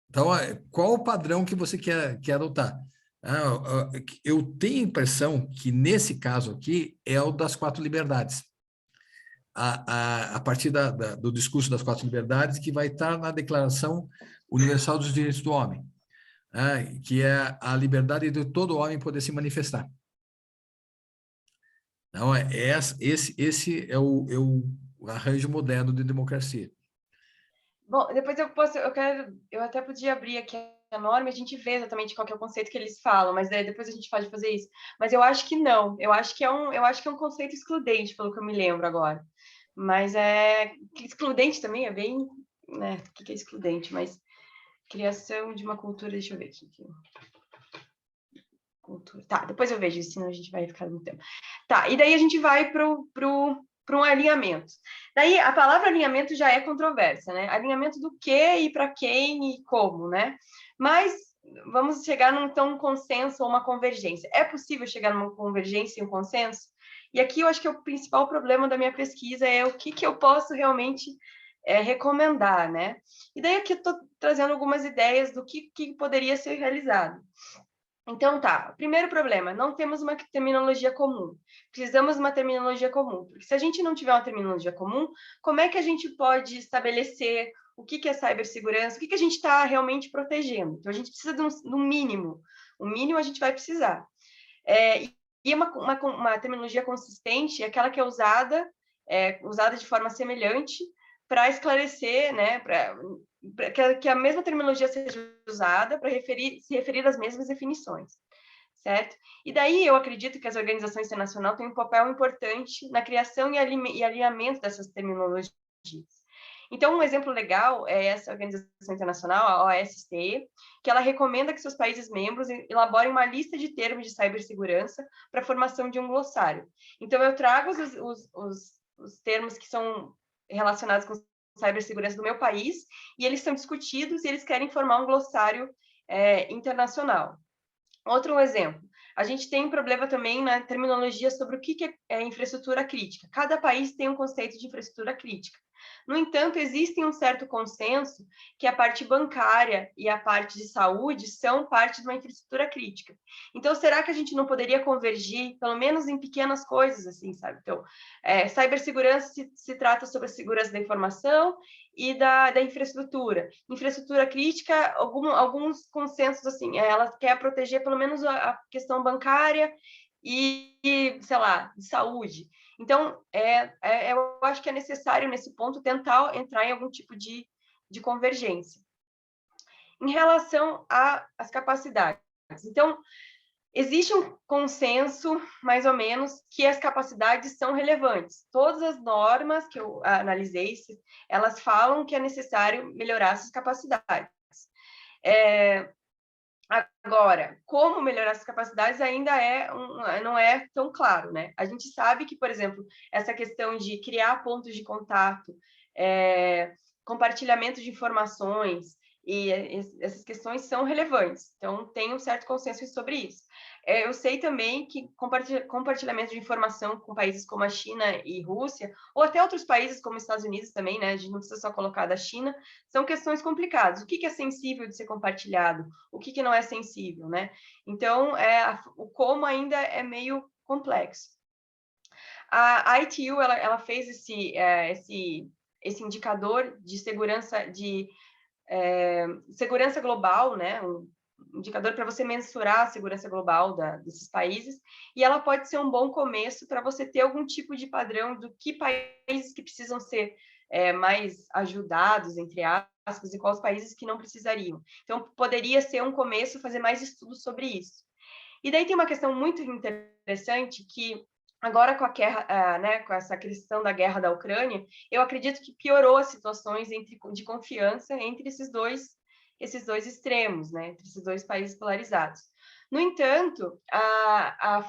[SPEAKER 1] Então, qual o padrão que você quer adotar? Eu tenho a impressão que, nesse caso aqui, é o das 4 liberdades. A partir do discurso das 4 liberdades, que vai estar na Declaração Universal dos Direitos do Homem, que é a liberdade de todo homem poder se manifestar. Então, esse é o arranjo moderno de democracia.
[SPEAKER 5] Bom, depois eu até podia abrir aqui a norma e a gente vê exatamente qual que é o conceito que eles falam, mas depois a gente pode fazer isso. Mas eu acho que não, eu acho que é um conceito excludente, pelo que eu me lembro agora. Mas excludente também é bem, né? O que é excludente? Mas criação de uma cultura, deixa eu ver aqui. Cultura. Tá, depois eu vejo, senão a gente vai ficar muito tempo. Tá, e daí a gente vai para um alinhamento. Daí, a palavra alinhamento já é controversa, né? Alinhamento do quê e para quem e como, né? Mas vamos chegar um consenso ou uma convergência. É possível chegar numa convergência e um consenso? E aqui eu acho que o principal problema da minha pesquisa é o que eu posso realmente recomendar, né? E daí aqui eu estou trazendo algumas ideias do que poderia ser realizado. Então, tá, primeiro problema, não temos uma terminologia comum. Precisamos de uma terminologia comum, porque se a gente não tiver uma terminologia comum, como é que a gente pode estabelecer o que é cibersegurança, o que a gente está realmente protegendo? Então, a gente precisa de um mínimo. O mínimo a gente vai precisar. E uma terminologia consistente é aquela que é usada de forma semelhante para esclarecer, né, que a mesma terminologia seja usada para se referir às mesmas definições, certo? E daí eu acredito que as organizações internacionais têm um papel importante na criação e alinhamento dessas terminologias. Então, um exemplo legal é essa organização internacional, a OSCE, que ela recomenda que seus países membros elaborem uma lista de termos de cibersegurança para a formação de um glossário. Então, eu trago os termos que são relacionados com cibersegurança do meu país, e eles são discutidos e eles querem formar um glossário internacional. Outro exemplo, a gente tem um problema também na terminologia sobre o que é infraestrutura crítica. Cada país tem um conceito de infraestrutura crítica. No entanto, existe um certo consenso que a parte bancária e a parte de saúde são parte de uma infraestrutura crítica. Então, será que a gente não poderia convergir, pelo menos em pequenas coisas, assim, sabe? Então, cibersegurança se trata sobre a segurança da informação e da infraestrutura. Infraestrutura crítica, alguns consensos, assim, ela quer proteger pelo menos a questão bancária e, sei lá, de saúde. Então, eu acho que é necessário, nesse ponto, tentar entrar em algum tipo de convergência. Em relação às capacidades. Então, existe um consenso, mais ou menos, que as capacidades são relevantes. Todas as normas que eu analisei, elas falam que é necessário melhorar essas capacidades. Agora, como melhorar essas capacidades ainda não é tão claro, né? A gente sabe que, por exemplo, essa questão de criar pontos de contato, compartilhamento de informações, e essas questões são relevantes. Então, tem um certo consenso sobre isso. Eu sei também que compartilhamento de informação com países como a China e Rússia, ou até outros países como os Estados Unidos também, né? A gente não precisa só colocar da China, são questões complicadas. O que é sensível de ser compartilhado? O que não é sensível, né? Então, o como ainda é meio complexo. A ITU, ela fez esse indicador de segurança global, né? Um indicador para você mensurar a segurança global desses países, e ela pode ser um bom começo para você ter algum tipo de padrão do que países que precisam ser mais ajudados, entre aspas, e quais países que não precisariam. Então, poderia ser um começo fazer mais estudos sobre isso. E daí tem uma questão muito interessante que agora com a guerra, né, com essa questão da guerra da Ucrânia, eu acredito que piorou as situações de confiança entre esses dois extremos, né, entre esses dois países polarizados. No entanto,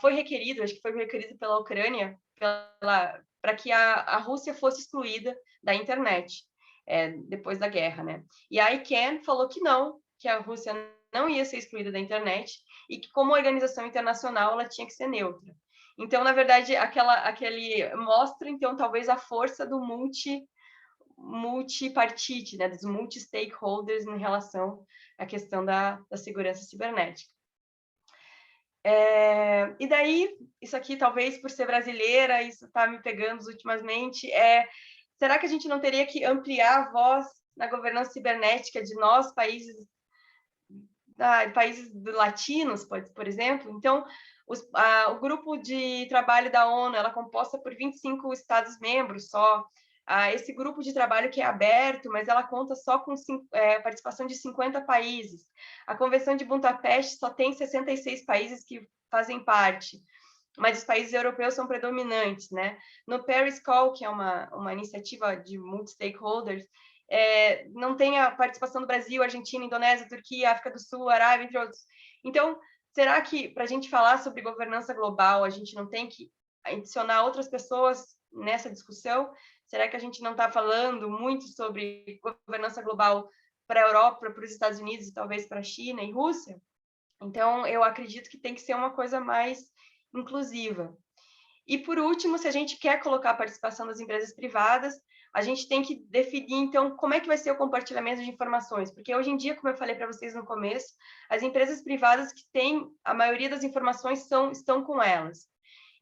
[SPEAKER 5] foi requerido, acho que foi requerido pela Ucrânia, para que a Rússia fosse excluída da internet depois da guerra, né? E a ICANN falou que não, que a Rússia não ia ser excluída da internet e que, como organização internacional, ela tinha que ser neutra. Então, na verdade, aquele mostra, então, talvez a força do multipartite, né, dos multi-stakeholders em relação à questão da segurança cibernética. E daí, isso aqui, talvez por ser brasileira, isso está me pegando ultimamente, será que a gente não teria que ampliar a voz na governança cibernética de nós, países latinos, por exemplo? Então, o grupo de trabalho da ONU, ela é composta por 25 Estados-membros só. Esse grupo de trabalho que é aberto, mas ela conta só com participação de 50 países. A Convenção de Budapeste só tem 66 países que fazem parte, mas os países europeus são predominantes, né? No Paris Call, que é uma iniciativa de multi-stakeholders, não tem a participação do Brasil, Argentina, Indonésia, Turquia, África do Sul, Arábia, entre outros. Então, será que, para a gente falar sobre governança global, a gente não tem que adicionar outras pessoas nessa discussão? Será que a gente não está falando muito sobre governança global para a Europa, para os Estados Unidos e talvez para a China e Rússia? Então, eu acredito que tem que ser uma coisa mais inclusiva. E, por último, se a gente quer colocar a participação das empresas privadas, a gente tem que definir, então, como é que vai ser o compartilhamento de informações. Porque, hoje em dia, como eu falei para vocês no começo, as empresas privadas que têm a maioria das informações estão com elas.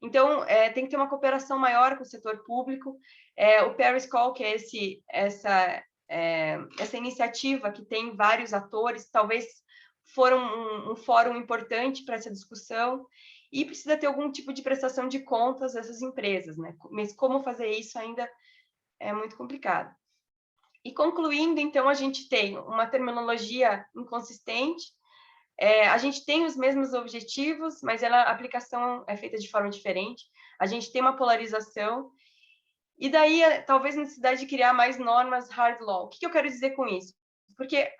[SPEAKER 5] Então, tem que ter uma cooperação maior com o setor público. O Paris Call, que é essa iniciativa que tem vários atores, talvez foram um fórum importante para essa discussão, e precisa ter algum tipo de prestação de contas dessas empresas, né? Mas como fazer isso ainda é muito complicado. E concluindo, então, a gente tem uma terminologia inconsistente, a gente tem os mesmos objetivos, mas a aplicação é feita de forma diferente, a gente tem uma polarização, e daí talvez a necessidade de criar mais normas hard law. O que eu quero dizer com isso? porque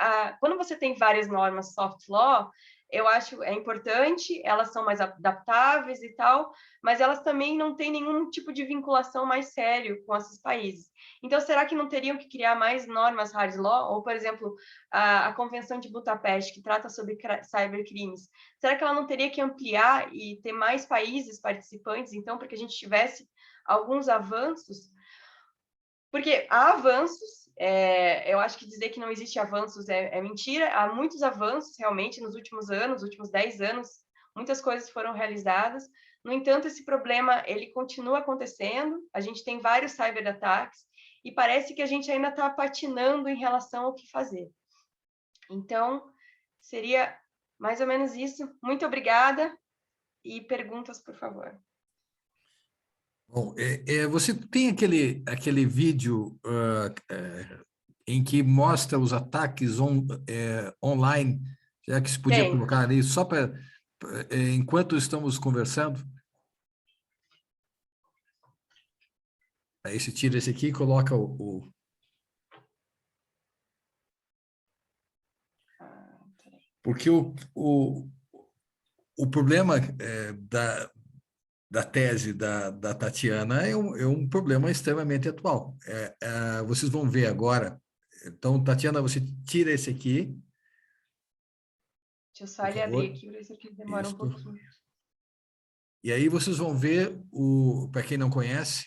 [SPEAKER 5] quando você tem várias normas soft law, eu acho importante, elas são mais adaptáveis e tal, mas elas também não têm nenhum tipo de vinculação mais sério com esses países. Então, será que não teriam que criar mais normas hard law? Ou, por exemplo, a Convenção de Budapeste, que trata sobre cybercrimes, será que ela não teria que ampliar e ter mais países participantes, então, para que a gente tivesse alguns avanços? Porque há avanços, eu acho que dizer que não existe avanços é mentira, há muitos avanços realmente nos últimos anos, nos últimos 10 anos, muitas coisas foram realizadas. No entanto, esse problema, ele continua acontecendo, a gente tem vários cyberataques, e parece que a gente ainda está patinando em relação ao que fazer. Então, seria mais ou menos isso. Muito obrigada, e perguntas, por favor.
[SPEAKER 1] Bom, você tem aquele vídeo em que mostra os ataques online, já que se podia colocar ali, só para enquanto estamos conversando? Aí você tira esse aqui e coloca Porque o problema da tese da Tatiana é um problema extremamente atual. Vocês vão ver agora. Então, Tatiana, você tira esse aqui.
[SPEAKER 5] Deixa eu só ele abrir aqui, para isso aqui demora um pouquinho.
[SPEAKER 1] E aí vocês vão ver, para quem não conhece,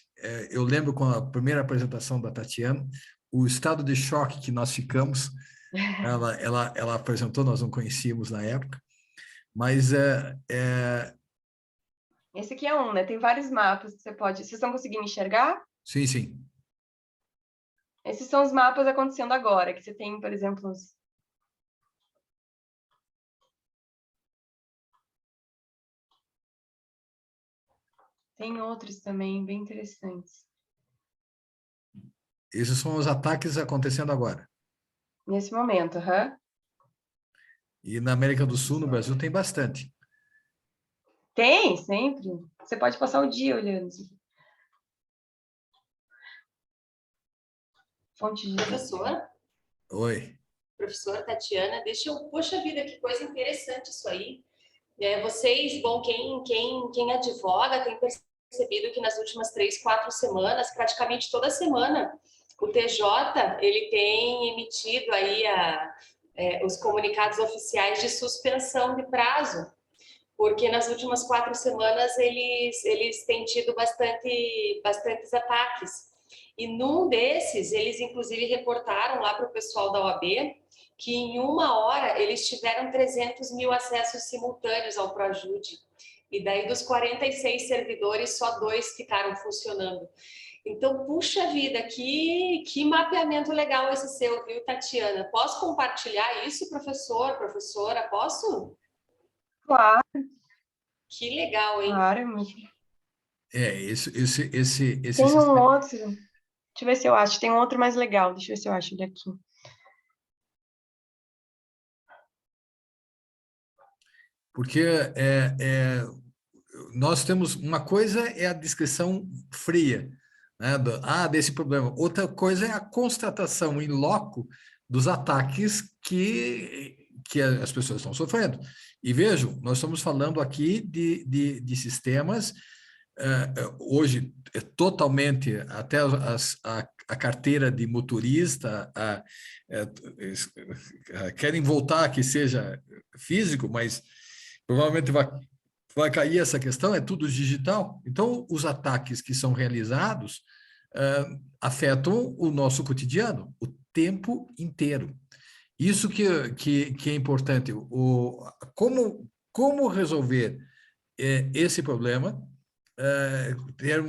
[SPEAKER 1] eu lembro com a primeira apresentação da Tatiana, o estado de choque que nós ficamos. Ela apresentou, nós não conhecíamos na época, mas
[SPEAKER 5] esse aqui é né? Tem vários mapas que você pode... Vocês estão conseguindo enxergar?
[SPEAKER 1] Sim, sim.
[SPEAKER 5] Esses são os mapas acontecendo agora, que você tem, por exemplo... Tem outros também, bem interessantes.
[SPEAKER 1] Esses são os ataques acontecendo agora.
[SPEAKER 5] Nesse momento,
[SPEAKER 1] E na América do Sul, no Brasil, tem bastante.
[SPEAKER 5] Tem, sempre. Você pode passar o dia olhando. Fonte de...
[SPEAKER 6] Professor?
[SPEAKER 1] Oi.
[SPEAKER 6] Professora Tatiana, poxa vida, que coisa interessante isso aí. Vocês, bom, quem advoga tem percebido que nas últimas 3, 4 semanas, praticamente toda semana, o TJ, ele tem emitido aí os comunicados oficiais de suspensão de prazo, porque nas últimas 4 semanas eles têm tido bastantes ataques. E num desses, eles inclusive reportaram lá para o pessoal da OAB que em 1 hora eles tiveram 300 mil acessos simultâneos ao ProAjude. E daí dos 46 servidores, só 2 ficaram funcionando. Então, puxa vida, que mapeamento legal esse seu, viu, Tatiana? Posso compartilhar isso, professor, professora? Posso?
[SPEAKER 5] Claro.
[SPEAKER 6] Que legal, hein?
[SPEAKER 5] Claro.
[SPEAKER 1] Esse
[SPEAKER 5] tem um outro. Deixa eu ver se eu acho. Tem um outro mais legal. Deixa eu ver se eu acho ele aqui.
[SPEAKER 1] Porque nós temos... Uma coisa é a descrição fria, né, desse problema. Outra coisa é a constatação in loco dos ataques que as pessoas estão sofrendo. E vejam, nós estamos falando aqui de sistemas, hoje, totalmente, até a carteira de motorista, querem voltar que seja físico, mas provavelmente vai cair essa questão, é tudo digital. Então, os ataques que são realizados afetam o nosso cotidiano, o tempo inteiro. Isso que é importante. Como resolver esse problema, ter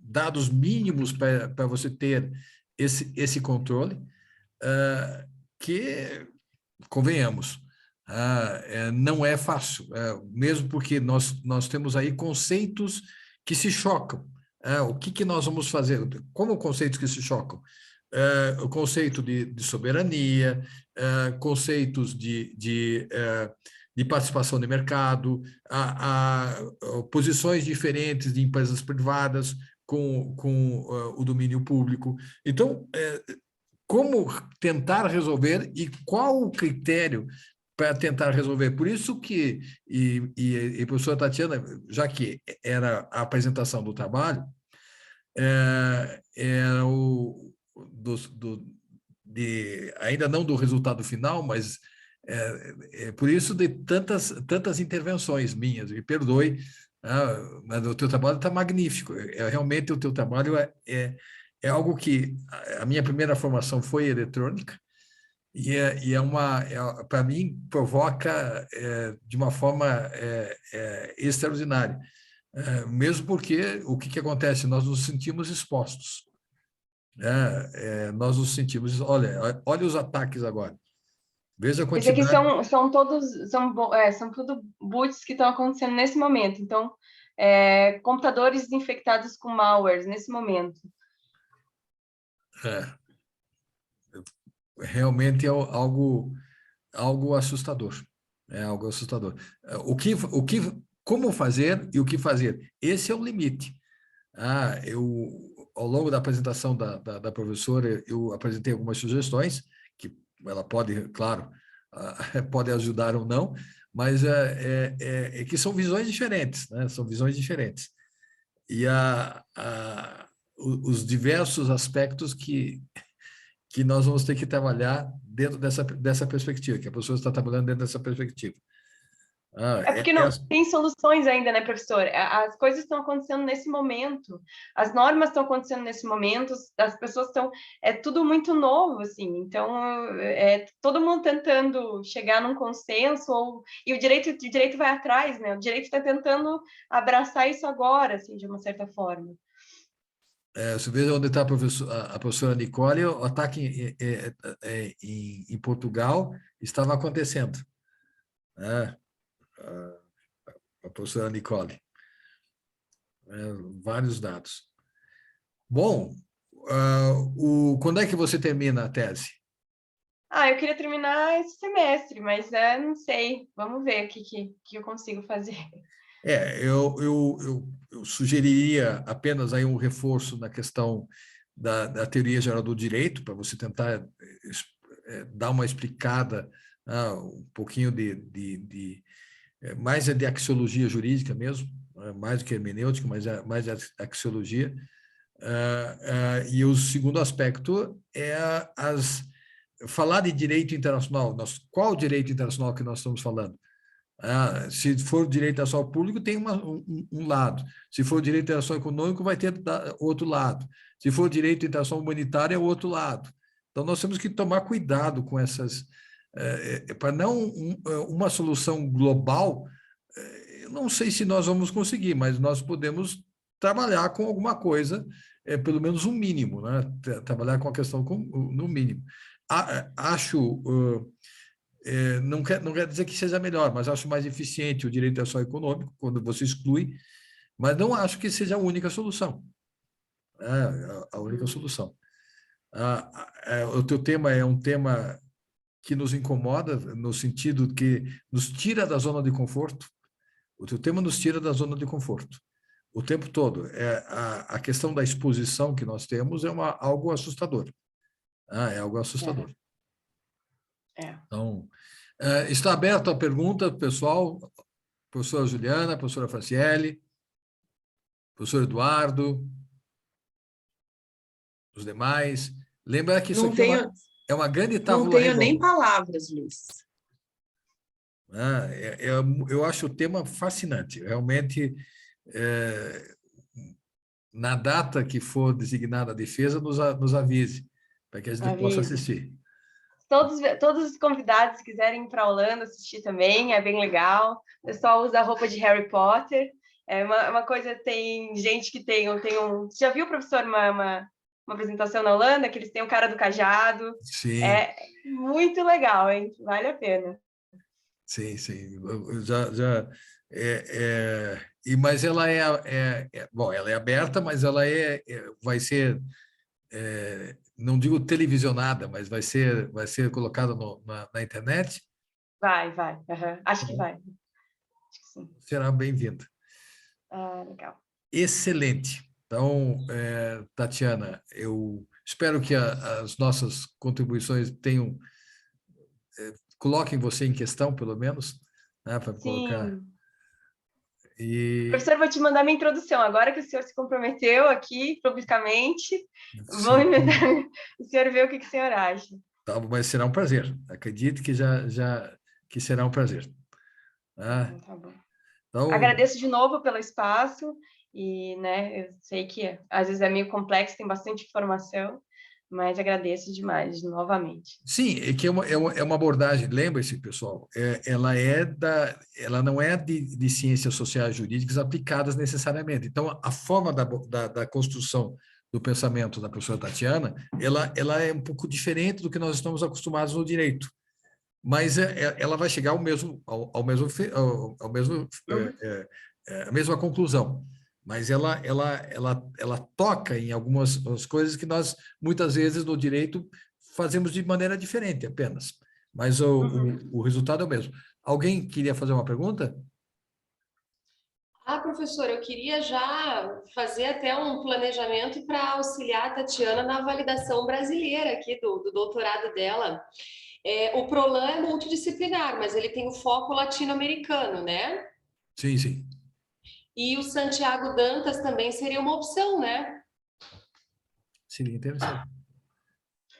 [SPEAKER 1] dados mínimos para você ter esse controle, que, convenhamos, não é fácil, mesmo porque nós temos aí conceitos que se chocam. O que nós vamos fazer? Como conceitos que se chocam? O conceito de soberania, conceitos de participação de mercado, posições diferentes de empresas privadas com o domínio público. Então, como tentar resolver e qual o critério para tentar resolver. Por isso que, a professora Tatiana, já que era a apresentação do trabalho, era ainda não do resultado final, mas por isso de tantas intervenções minhas. Me perdoe, mas o teu trabalho está magnífico. Realmente o teu trabalho é algo que a minha primeira formação foi eletrônica e para mim provoca de uma forma extraordinária. Mesmo porque o que acontece? Nós nos sentimos expostos. Nós nos sentimos... Olha os ataques agora. Veja a
[SPEAKER 5] Esse
[SPEAKER 1] quantidade...
[SPEAKER 5] aqui são todos, são tudo boots que estão acontecendo nesse momento. Então, computadores infectados com malwares nesse momento.
[SPEAKER 1] Realmente é algo assustador. É algo assustador. Como fazer e o que fazer? Esse é o limite. Ao longo da apresentação da professora, eu apresentei algumas sugestões, que ela pode, claro, pode ajudar ou não, mas que são visões diferentes, né? São visões diferentes. E os diversos aspectos que nós vamos ter que trabalhar dentro dessa perspectiva, que a professora está trabalhando dentro dessa perspectiva.
[SPEAKER 5] Porque não tem soluções ainda, né, professor? As coisas estão acontecendo nesse momento, as normas estão acontecendo nesse momento, as pessoas estão... É tudo muito novo, assim, então todo mundo tentando chegar num consenso, e o direito vai atrás, né? O direito está tentando abraçar isso agora, assim, de uma certa forma.
[SPEAKER 1] Você vê onde está a professora Nicole, o ataque em Portugal estava acontecendo. A professora Nicole. Vários dados. Bom, quando é que você termina a tese?
[SPEAKER 5] Eu queria terminar esse semestre, mas não sei. Vamos ver o que eu consigo fazer.
[SPEAKER 1] Eu sugeriria apenas aí um reforço na questão da teoria geral do direito, para você tentar dar uma explicada, um pouquinho mais de axiologia jurídica mesmo, mais do que hermenêutica, mas mais de axiologia. E o segundo aspecto é falar de direito internacional. Qual o direito internacional que nós estamos falando? Se for direito internacional público, tem um lado. Se for direito internacional econômico, vai ter outro lado. Se for direito internacional humanitário, é o outro lado. Então, nós temos que tomar cuidado com essas... para não uma solução global, eu não sei se nós vamos conseguir, mas nós podemos trabalhar com alguma coisa, pelo menos um mínimo, né? Trabalhar com a questão no mínimo. Acho... não quer dizer que seja melhor, mas acho mais eficiente o direito internacional econômico, quando você exclui, mas não acho que seja a única solução. A única solução. O teu tema é um tema que nos incomoda, no sentido que nos tira da zona de conforto. O teu tema nos tira da zona de conforto. O tempo todo. A questão da exposição que nós temos é algo assustador. É algo assustador. Então, está aberta a pergunta, pessoal. Professora Juliana, professora Franciele, professor Eduardo, os demais. Lembra que isso aqui é uma grande tábula redonda.
[SPEAKER 4] Não tenho nem palavras, Luiz.
[SPEAKER 1] Eu acho o tema fascinante. Realmente, na data que for designada a defesa, nos avise, para que a gente possa assistir.
[SPEAKER 5] Todos os convidados que quiserem ir para a Holanda assistir também, é bem legal. O pessoal usa a roupa de Harry Potter. É uma coisa, tem gente que tem um... Já viu, professor, uma apresentação na Holanda, que eles têm o cara do cajado?
[SPEAKER 1] Sim.
[SPEAKER 5] É muito legal, hein? Vale a pena.
[SPEAKER 1] Sim. Mas ela bom, ela é aberta, mas ela vai ser... não digo televisionada, mas vai ser colocada na internet?
[SPEAKER 5] Vai. Uhum. Acho que vai. Acho que sim.
[SPEAKER 1] Será bem-vinda.
[SPEAKER 5] Legal.
[SPEAKER 1] Excelente. Então, Tatiana, Espero que as nossas contribuições coloquem você em questão, pelo menos, né, para colocar.
[SPEAKER 5] Sim.
[SPEAKER 1] E
[SPEAKER 5] Professor, vou te mandar minha introdução. Agora que o senhor se comprometeu aqui publicamente, vou
[SPEAKER 1] sim,
[SPEAKER 5] o senhor vê o que o senhor acha.
[SPEAKER 1] tá, mas será um prazer. Acredite que que será um prazer. Tá?
[SPEAKER 5] Tá bom.
[SPEAKER 1] Então,
[SPEAKER 5] Agradeço de novo pelo espaço e, né, eu sei que às vezes é meio complexo, tem bastante informação, mas agradeço demais, novamente.
[SPEAKER 1] sim, é que é uma abordagem, lembre-se, pessoal, ela não é de ciências sociais jurídicas aplicadas necessariamente. Então, a forma da construção do pensamento da professora Tatiana, ela é um pouco diferente do que nós estamos acostumados no direito, mas ela vai chegar ao mesmo a mesma conclusão. Mas ela toca em algumas coisas que nós, muitas vezes, no direito, fazemos de maneira diferente apenas. Mas o resultado é o mesmo. Alguém queria fazer uma pergunta?
[SPEAKER 6] Professor, eu queria já fazer até um planejamento para auxiliar a Tatiana na validação brasileira aqui do doutorado dela. O PROLAN é multidisciplinar, mas ele tem o foco latino-americano, né?
[SPEAKER 1] Sim, sim.
[SPEAKER 6] E o Santiago Dantas também seria uma opção, né?
[SPEAKER 1] Seria interessante.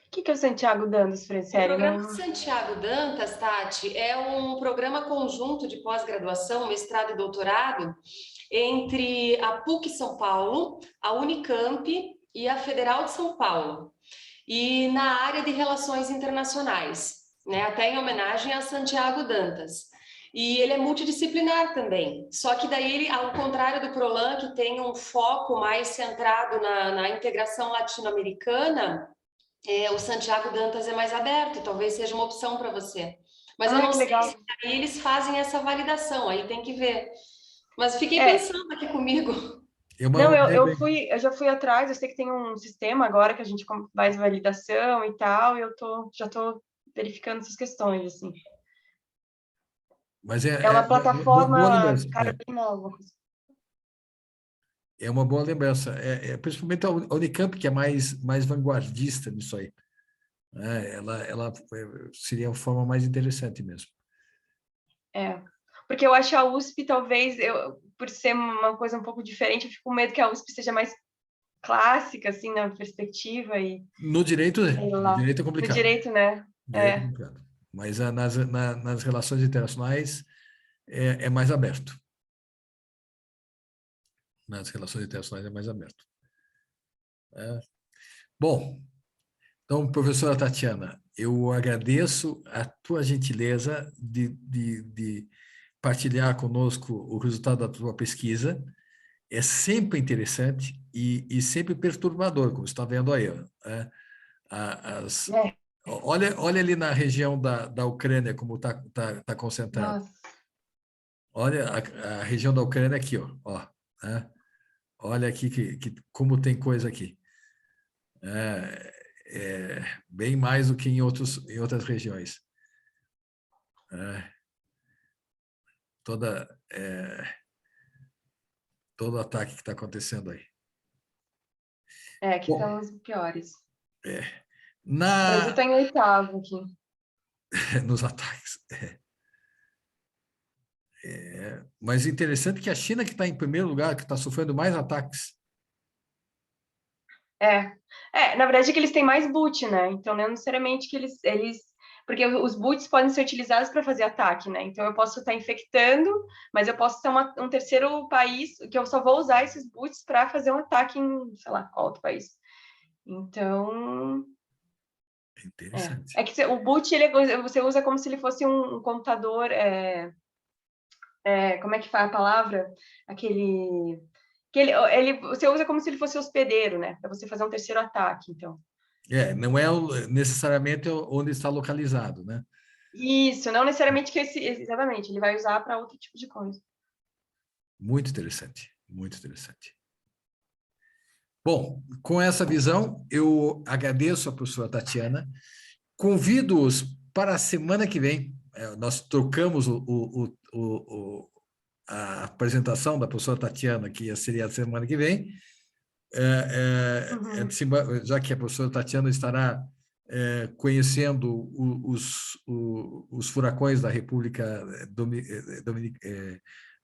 [SPEAKER 5] O que é o Santiago Dantas,
[SPEAKER 6] O
[SPEAKER 5] Franciele?
[SPEAKER 6] programa Santiago Dantas, Tati, é um programa conjunto de pós-graduação, mestrado e doutorado, entre a PUC São Paulo, a Unicamp e a Federal de São Paulo, e na área de relações internacionais, né? Até em homenagem a Santiago Dantas. E ele é multidisciplinar também, só que daí ele, ao contrário do PROLAN, que tem um foco mais centrado na integração latino-americana, o Santiago Dantas é mais aberto, talvez seja uma opção para você. Mas eu não sei
[SPEAKER 5] legal.
[SPEAKER 6] se aí eles fazem essa validação, aí tem que ver. Mas fiquei pensando aqui comigo.
[SPEAKER 5] Não, eu já fui atrás, eu sei que tem um sistema agora que a gente faz validação e tal, e já estou verificando essas questões, assim.
[SPEAKER 1] Mas
[SPEAKER 5] É uma plataforma,
[SPEAKER 1] boa lembrança.
[SPEAKER 5] Carolina, alguma coisa.
[SPEAKER 1] É uma boa lembrança. Principalmente a Unicamp, que é mais vanguardista nisso aí. Ela seria a forma mais interessante mesmo.
[SPEAKER 5] Porque eu acho a USP, talvez, por ser uma coisa um pouco diferente, eu fico com medo que a USP seja mais clássica, assim, na perspectiva.
[SPEAKER 1] No direito, no direito é complicado.
[SPEAKER 5] No direito, né?
[SPEAKER 1] Direito é complicado. Mas nas relações internacionais é mais aberto. Nas relações internacionais é mais aberto. Bom, então, professora Tatiana, eu agradeço a tua gentileza de partilhar conosco o resultado da tua pesquisa. É sempre interessante e sempre perturbador, como você está vendo aí. Né? Olha ali na região da Ucrânia como está concentrado.
[SPEAKER 5] Nossa.
[SPEAKER 1] Olha a região da Ucrânia aqui, ó, né? Olha aqui como tem coisa aqui. Bem mais do que em outras regiões. Todo ataque que está acontecendo aí.
[SPEAKER 5] Aqui estão os piores. O
[SPEAKER 1] Na...
[SPEAKER 5] Brasil está em oitavo aqui.
[SPEAKER 1] Nos ataques. Mas interessante que a China, que está em primeiro lugar, que está sofrendo mais ataques.
[SPEAKER 5] Na verdade é que eles têm mais boot, né? Então, não necessariamente que eles... Porque os boots podem ser utilizados para fazer ataque, né? Então, eu posso estar infectando, mas eu posso ter um terceiro país que eu só vou usar esses boots para fazer um ataque em, sei lá, qual outro país. Então...
[SPEAKER 1] Interessante.
[SPEAKER 5] É que o boot, você usa como se ele fosse um computador... como é que fala a palavra? Você usa como se ele fosse hospedeiro, né? Para você fazer um terceiro ataque, então.
[SPEAKER 1] Não é necessariamente onde está localizado, né?
[SPEAKER 5] Isso, não necessariamente que exatamente, ele vai usar para outro tipo de coisa.
[SPEAKER 1] Muito interessante, muito interessante. Bom, com essa visão, eu agradeço a professora Tatiana, convido-os para a semana que vem. Nós trocamos a apresentação da professora Tatiana, que seria a semana que vem, já que a professora Tatiana estará conhecendo os furacões da República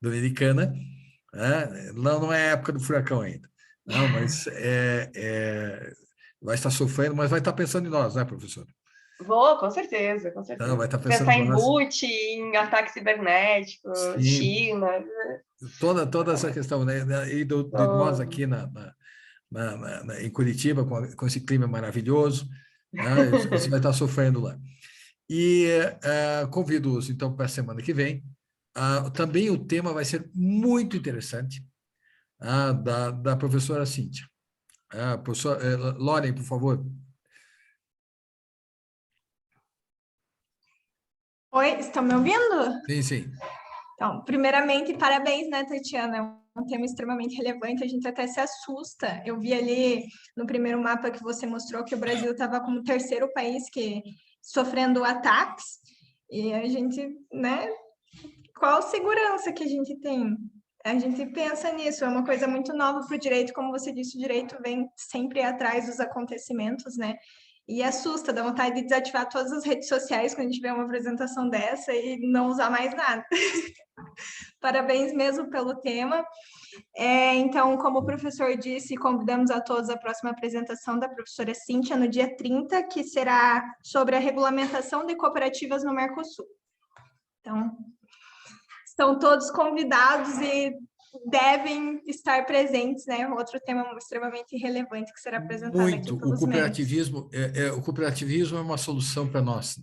[SPEAKER 1] Dominicana, não é a época do furacão ainda, não, mas vai estar sofrendo, mas vai estar pensando em nós, né, professora?
[SPEAKER 5] Vou, com certeza, com certeza.
[SPEAKER 1] Não, vai estar pensando
[SPEAKER 5] Pensar em
[SPEAKER 1] nós.
[SPEAKER 5] boot, em ataque cibernético,
[SPEAKER 1] Sim.
[SPEAKER 5] China.
[SPEAKER 1] Toda essa questão, né? E de nós aqui em Curitiba, com esse clima maravilhoso, né? Você vai estar sofrendo lá. E convido-os, então, para a semana que vem. Também o tema vai ser muito interessante, da professora Cíntia. Professora Loren, por favor.
[SPEAKER 2] Oi, estão me ouvindo?
[SPEAKER 1] Sim, sim.
[SPEAKER 2] Então, primeiramente, parabéns, né, Tatiana? É um tema extremamente relevante, a gente até se assusta. Eu vi ali no primeiro mapa que você mostrou que o Brasil estava como o terceiro país sofrendo ataques, e a gente, né, qual segurança que a gente tem? A gente pensa nisso, é uma coisa muito nova para o direito, como você disse, o direito vem sempre atrás dos acontecimentos, né? E assusta, dá vontade de desativar todas as redes sociais quando a gente vê uma apresentação dessa e não usar mais nada. Parabéns mesmo pelo tema. Então, como o professor disse, convidamos a todos à próxima apresentação da professora Cíntia no dia 30, que será sobre a regulamentação de cooperativas no Mercosul. Então, estão todos convidados e devem estar presentes, né? Outro tema extremamente relevante que será apresentado aqui pelos
[SPEAKER 1] o cooperativismo é uma solução para nós.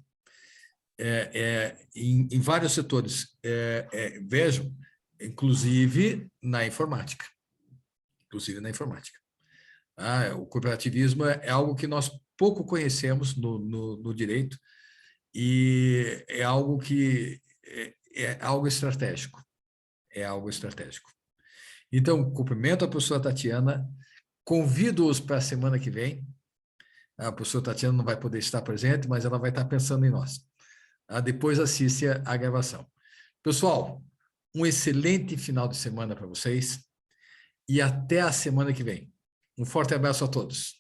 [SPEAKER 1] Em vários setores. Vejam, inclusive na informática. O cooperativismo é algo que nós pouco conhecemos no direito e é algo que é algo estratégico. Então, cumprimento a professora Tatiana, convido-os para a semana que vem. A professora Tatiana não vai poder estar presente, mas ela vai estar pensando em nós. Depois assiste a gravação. Pessoal, um excelente final de semana para vocês e até a semana que vem. Um forte abraço a todos.